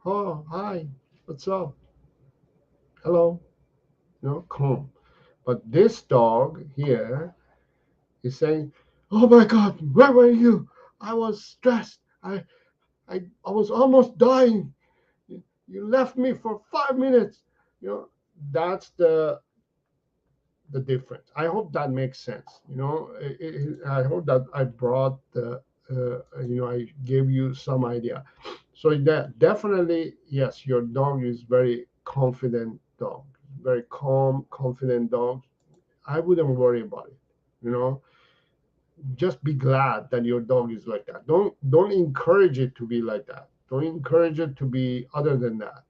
Oh, hi. What's up? Hello. Calm. But this dog here is saying, "Oh my God, where were you? I was stressed. I was almost dying. You left me for 5 minutes." You know, that's the difference. I hope that makes sense. I hope that I brought I gave you some idea. So that definitely, yes, your dog is very confident dog, very calm, confident dog. I wouldn't worry about it. You know, just be glad that your dog is like that. Don't encourage it to be like that. Don't encourage it to be other than that.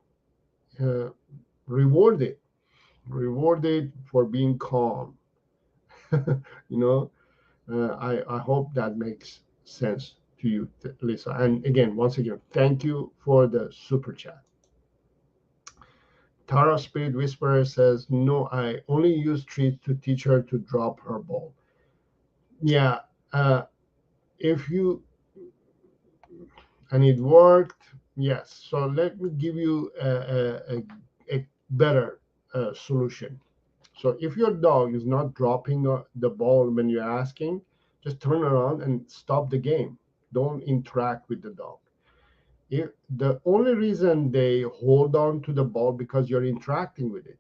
Uh, reward it. Reward it for being calm. you know, I hope that makes sense to you, Lisa. And again, once again, thank you for the super chat. Tara Spirit Whisperer says, "No, I only use treats to teach her to drop her ball." Yeah, if you and it worked, yes. So let me give you a better solution. So if your dog is not dropping the ball when you're asking, just turn around and stop the game. Don't interact with the dog. If the only reason they hold on to the ball because you're interacting with it,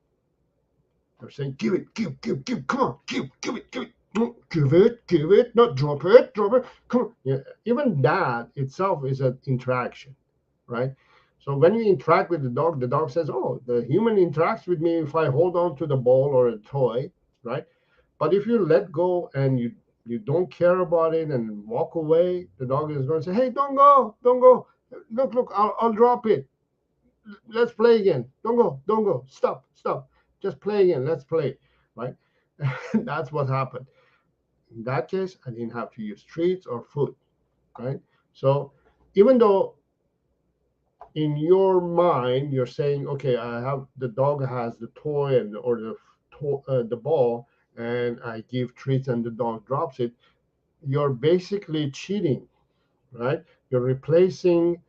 they're saying, "Give it, give, come on, give it, give it, no, give it, not drop it, come on." Yeah, even that itself is an interaction, right? So when you interact with the dog says, "Oh, the human interacts with me if I hold on to the ball or a toy," right? But if you let go and you don't care about it and walk away, the dog is going to say, "Hey, don't go, don't go. Look, I'll drop it. Let's play again. Don't go. Stop. Just play again. Let's play." Right? That's what happened. In that case, I didn't have to use treats or food. Right? So even though in your mind you're saying, "Okay, I have the dog has the toy and or the ball, and I give treats and the dog drops it," you're basically cheating, right? You're replacing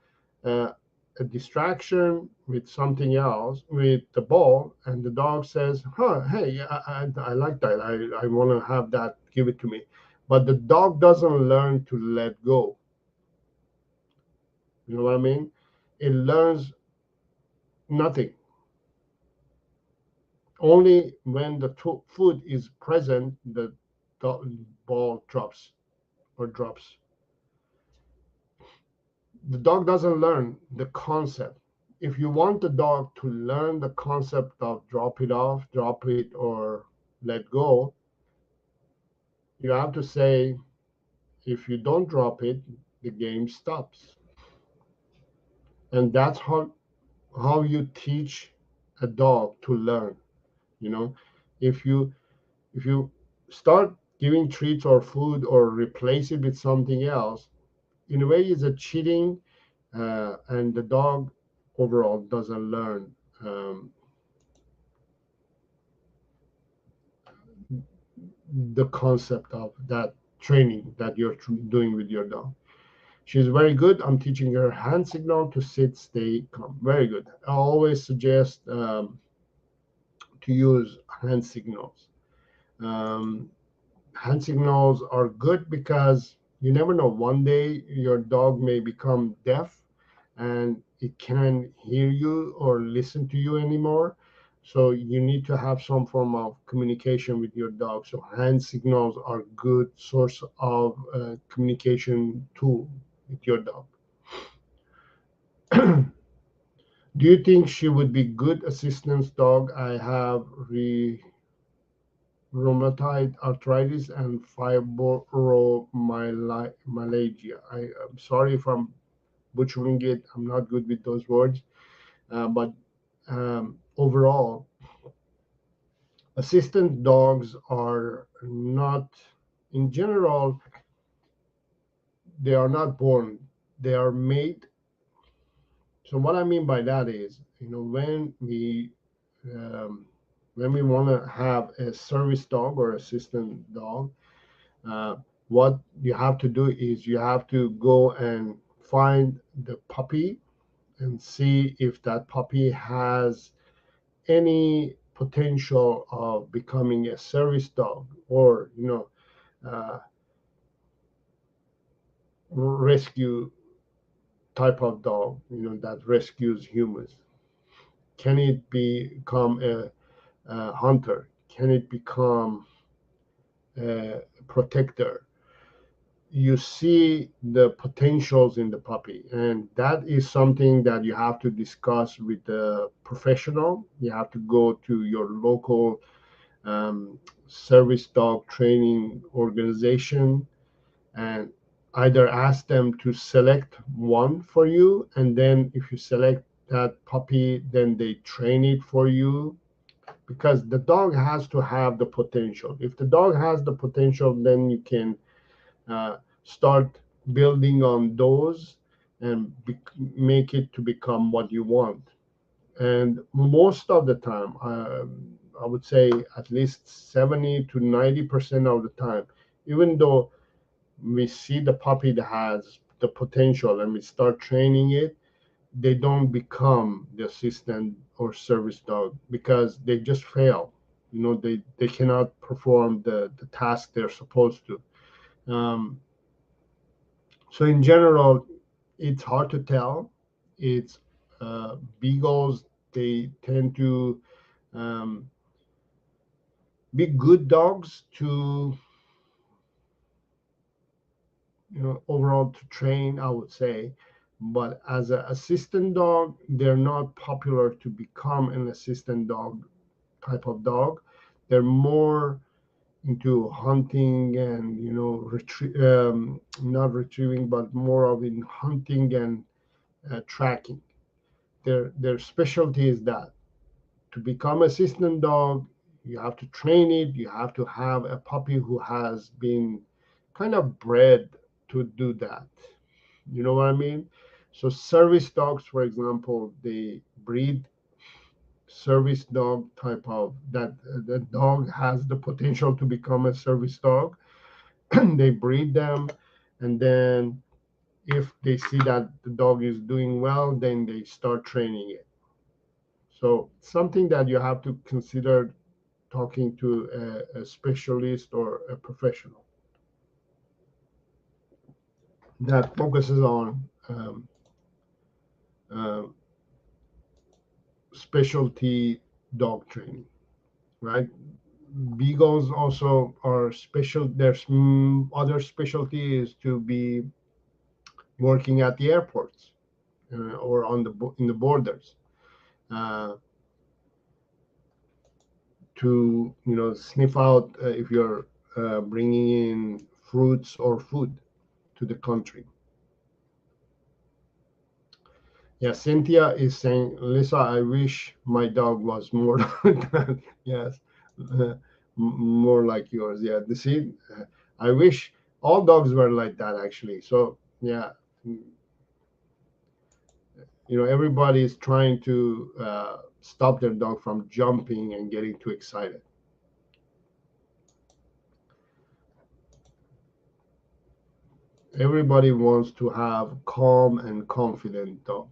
uh, a distraction with something else, with the ball, and the dog says, "Huh, hey, I like that. I want to have that. Give it to me." but the dog doesn't learn to let go. You know what I mean? It learns nothing. Only when the food is present, the ball drops or drops. The dog doesn't learn the concept. If you want the dog to learn the concept of drop it off, drop it, or let go, you have to say, if you don't drop it, the game stops. And that's how you teach a dog to learn. You know, if you if you start giving treats or food or replace it with something else, in a way, it's a cheating, and the dog overall doesn't learn the concept of that training that you're doing with your dog. She's very good. I'm teaching her hand signal to sit, stay, calm. Very good. I always suggest to use hand signals. Um, Hand signals are good because you never know. One day your dog may become deaf and it can't hear you or listen to you anymore. So you need to have some form of communication with your dog. So hand signals are good source of communication tool with your dog. Do you think she would be good assistance dog? I have rheumatoid arthritis and fibromyalgia. I'm sorry if I'm butchering it. I'm not good with those words. But overall, assistant dogs are not, in general, they are not born. They are made. So what I mean by that is, um, when we want to have a service dog or assistant dog, uh, what you have to do is you have to go and find the puppy and see if that puppy has any potential of becoming a service dog or uh, rescue type of dog, that rescues humans. Can it become a hunter? Can it become a protector? You see the potentials in the puppy, and that is something that you have to discuss with the professional. You have to go to your local service dog training organization and either ask them to select one for you, and then if you select that puppy, then they train it for you, because the dog has to have the potential. If the dog has the potential, then you can start building on those and make it to become what you want. And most of the time, I would say at least 70 to 90% of the time, even though we see the puppy that has the potential and we start training it, they don't become the assistant or service dog because they just fail. They cannot perform the task they're supposed to. Um, so in general, it's hard to tell. It's beagles. They tend to um, be good dogs to overall to train, I would say. But as an assistant dog, they're not popular to become an assistant dog type of dog. They're more into hunting and not retrieving, but more of in hunting and tracking. Their specialty is that to become assistant dog, you have to train it. You have to have a puppy who has been kind of bred to do that. You know what I mean? So service dogs, for example, they breed service dog type of that. The dog has the potential to become a service dog. They breed them, and then if they see that the dog is doing well, then they start training it. So something that you have to consider talking to a specialist or a professional. that focuses on uh, specialty dog training, right? Beagles also are special. There's other specialty is to be working at the airports or on the in the borders uh, to sniff out if you're bringing in fruits or food to the country. Yeah, Cynthia is saying, Lisa, I wish my dog was more like that. Yes, more like yours. Yeah, the see, I wish all dogs were like that actually. So yeah, everybody is trying to stop their dog from jumping and getting too excited. Everybody wants to have calm and confident dog.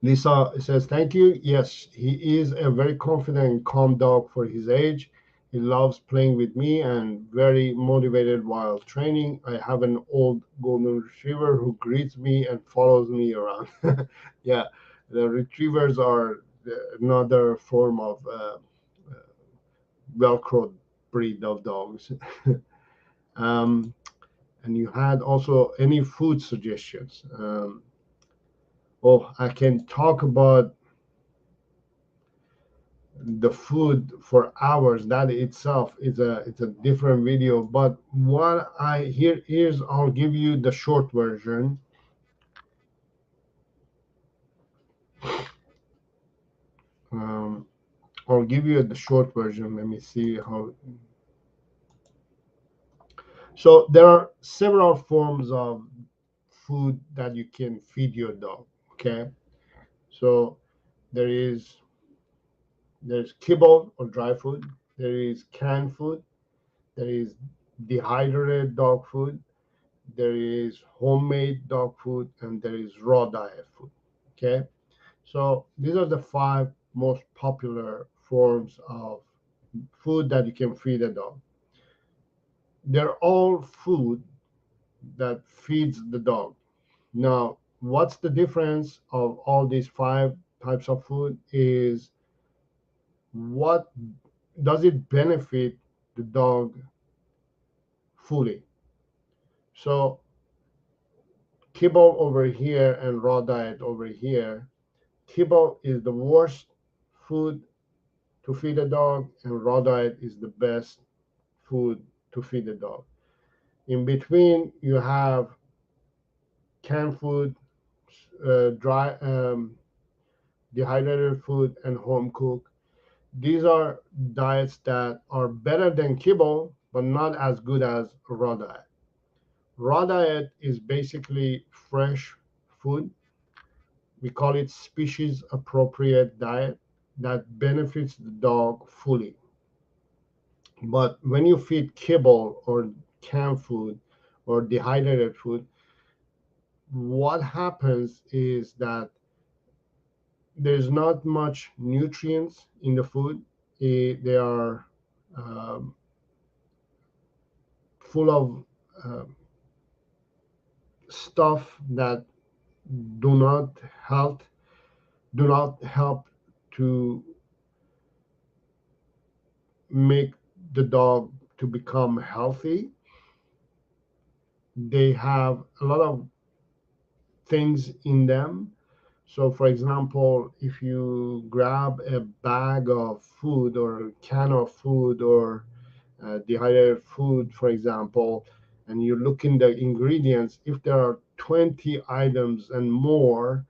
Lisa says, thank you. Yes, he is a very confident and calm dog for his age. He loves playing with me and very motivated while training. I have an old golden retriever who greets me and follows me around. Yeah, the retrievers are another form of Velcro breed of dogs. um, and you had also any food suggestions? Oh, I can talk about the food for hours. That itself is a different video. But what I here's I'll give you the short version. Um, I'll give you the short version. Let me see how. So there are several forms of food that you can feed your dog. Okay, so there is there's kibble or dry food. There is canned food. There is dehydrated dog food. There is homemade dog food, and there is raw diet food. Okay, so these are the five most popular forms of food that you can feed a dog. They're all food that feeds the dog. Now, what's the difference of all these five types of food is what does it benefit the dog fully? So kibble over here and raw diet over here. Kibble is the worst food to feed a dog, and raw diet is the best food to feed a dog. In between, you have canned food, dry, dehydrated food, and home cooked. These are diets that are better than kibble, but not as good as raw diet. Raw diet is basically fresh food. We call it species appropriate diet that benefits the dog fully. But when you feed kibble or canned food or dehydrated food, what happens is that there's not much nutrients in the food. They are um, full of uh, stuff that do not help do not help to make the dog to become healthy. They have a lot of things in them. So, for example, if you grab a bag of food or a can of food or dehydrated food, for example, and you look in the ingredients, if there are 20 items and more,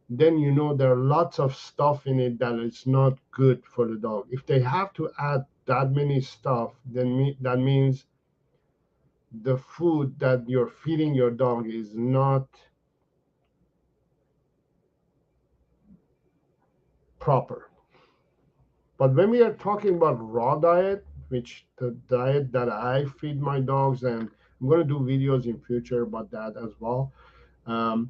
then you know there are lots of stuff in it that is not good for the dog. If they have to add that many stuff, then that means the food that you're feeding your dog is not proper. But when we are talking about raw diet, which the diet that I feed my dogs, and I'm going to do videos in future about that as well. Um,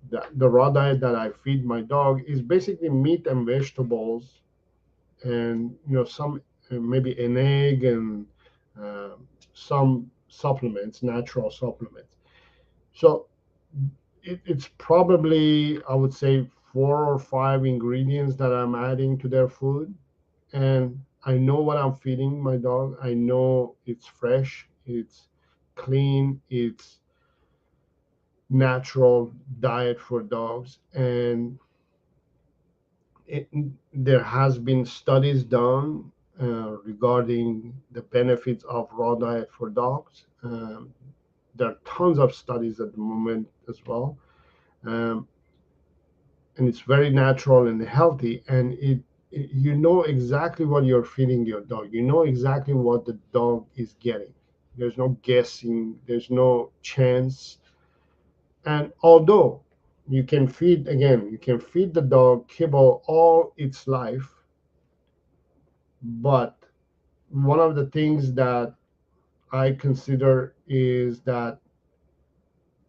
the raw diet that I feed my dog is basically meat and vegetables, and some maybe an egg and uh, some supplements, natural supplements. So it's probably, I would say, 4 or 5 ingredients that I'm adding to their food. And I know what I'm feeding my dog. I know it's fresh, it's clean, it's natural diet for dogs. And it, there has been studies done regarding the benefits of raw diet for dogs. There are tons of studies at the moment as well. Um, and it's very natural and healthy, and you know exactly what you're feeding your dog. You know exactly what the dog is getting. There's no guessing, there's no chance. And although you can feed the dog kibble all its life, but one of the things that I consider is that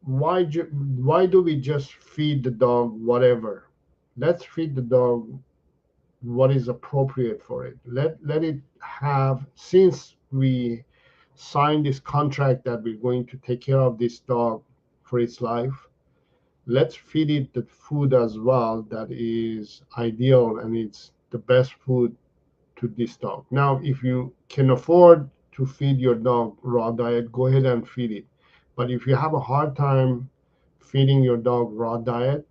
why do we just feed the dog whatever? Let's feed the dog what is appropriate for it. Let it have, since we signed this contract that we're going to take care of this dog for its life, let's feed it the food as well that is ideal and it's the best food to this dog. Now, if you can afford to feed your dog raw diet, go ahead and feed it. But if you have a hard time feeding your dog raw diet,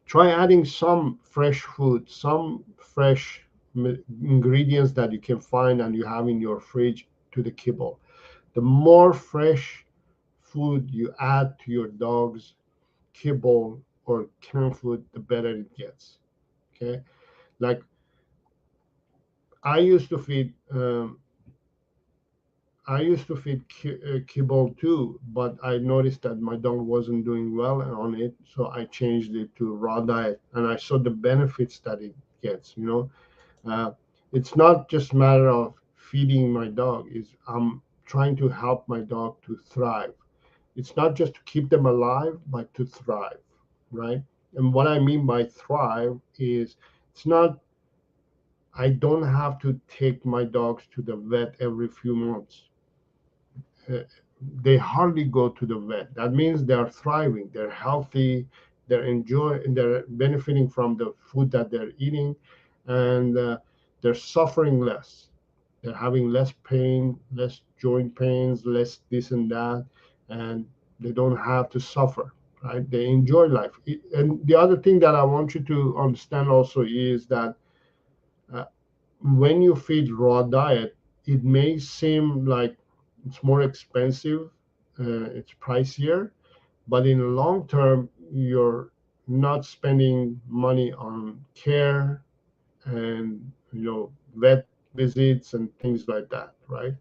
try adding some fresh food, some fresh ingredients that you can find and you have in your fridge to the kibble. The more fresh food you add to your dog's kibble or canned food, the better it gets. Okay, like I used to feed. I used to feed kibble too, but I noticed that my dog wasn't doing well on it, so I changed it to raw diet, and I saw the benefits that it gets. Uh, it's not just a matter of feeding my dog; is I'm trying to help my dog to thrive. It's not just to keep them alive, but to thrive, right? And what I mean by thrive is it's not. I don't have to take my dogs to the vet every few months. uh, they hardly go to the vet. That means they are thriving, they're healthy, they're benefiting from the food that they're eating, and they're suffering less. They're having less pain, less joint pains, less this and that, and they don't have to suffer. Right? They enjoy life. And the other thing that I want you to understand also is that uh, when you feed raw diet, it may seem like it's more expensive, it's pricier, but in the long term, you're not spending money on care and vet visits and things like that, right?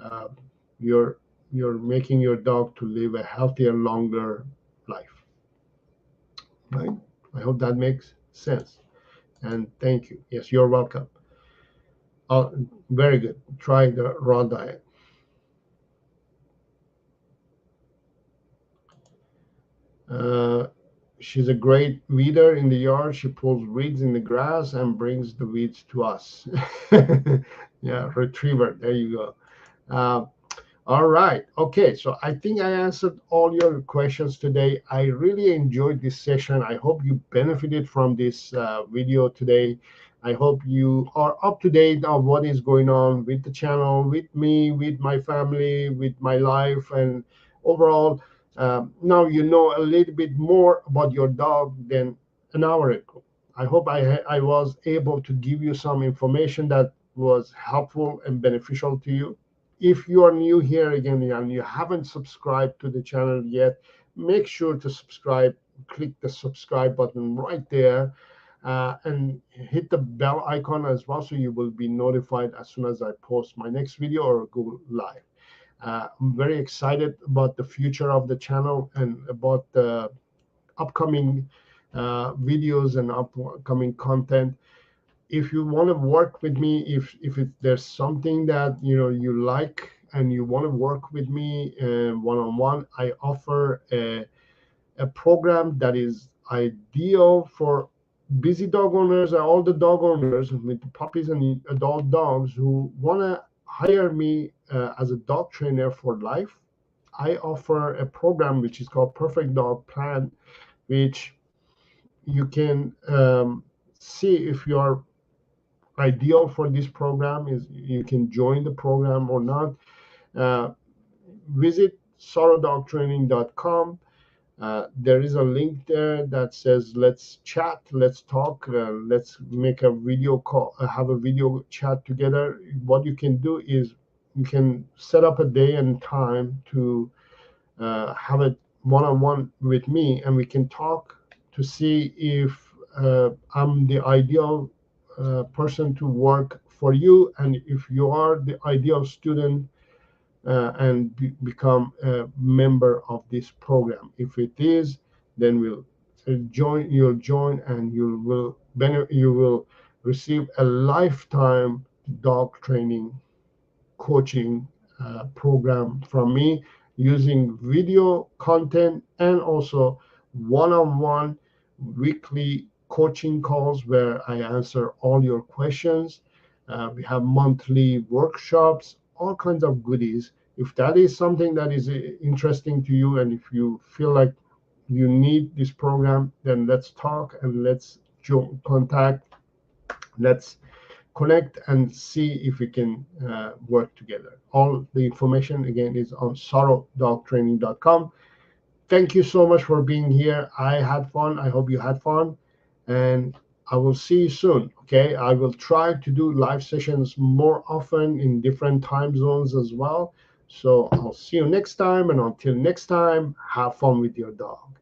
Uh, you're you're making your dog to live a healthier, longer life, right? I hope that makes sense. And thank you. Yes, you're welcome. Oh, very good. Try the raw diet. Uh, she's a great weeder in the yard. She pulls weeds in the grass and brings the weeds to us. Yeah, retriever. There you go. Uh, all right. Okay. So I think I answered all your questions today. I really enjoyed this session. I hope you benefited from this video today. I hope you are up to date on what is going on with the channel, with me, with my family, with my life, and overall. Now you know a little bit more about your dog than an hour ago. I hope I was able to give you some information that was helpful and beneficial to you. If you are new here again and you haven't subscribed to the channel yet, make sure to subscribe. Click the subscribe button right there, and hit the bell icon as well so you will be notified as soon as I post my next video or go live. I'm very excited about the future of the channel and about the upcoming videos and upcoming content. If you want to work with me, if there's something that you like and you want to work with me one-on-one, I offer a program that is ideal for busy dog owners and all the dog owners with puppies and adult dogs who want to hire me as a dog trainer for life, I offer a program which is called Perfect Dog Plan, which you can see if you are ideal for this program. Is you can join the program or not. Uh, Visit sarodogtraining.com. There is a link there that says let's chat, let's talk, let's make a video call, have a video chat together. What you can do is you can set up a day and time to have a one-on-one with me, and we can talk to see if I'm the ideal person to work for you, and if you are the ideal student and become a member of this program. If it is, then we'll join. You'll join, and you will receive a lifetime dog training coaching program from me, using video content and also one-on-one weekly coaching calls where I answer all your questions. We have monthly workshops, all kinds of goodies. If that is something that is interesting to you, and if you feel like you need this program, then let's talk and let's contact. Let's connect and see if we can work together. All the information again is on sarodogtraining.com. Thank you so much for being here. I had fun. I hope you had fun. And I will see you soon. Okay. I will try to do live sessions more often in different time zones as well. So I'll see you next time. And until next time, have fun with your dog.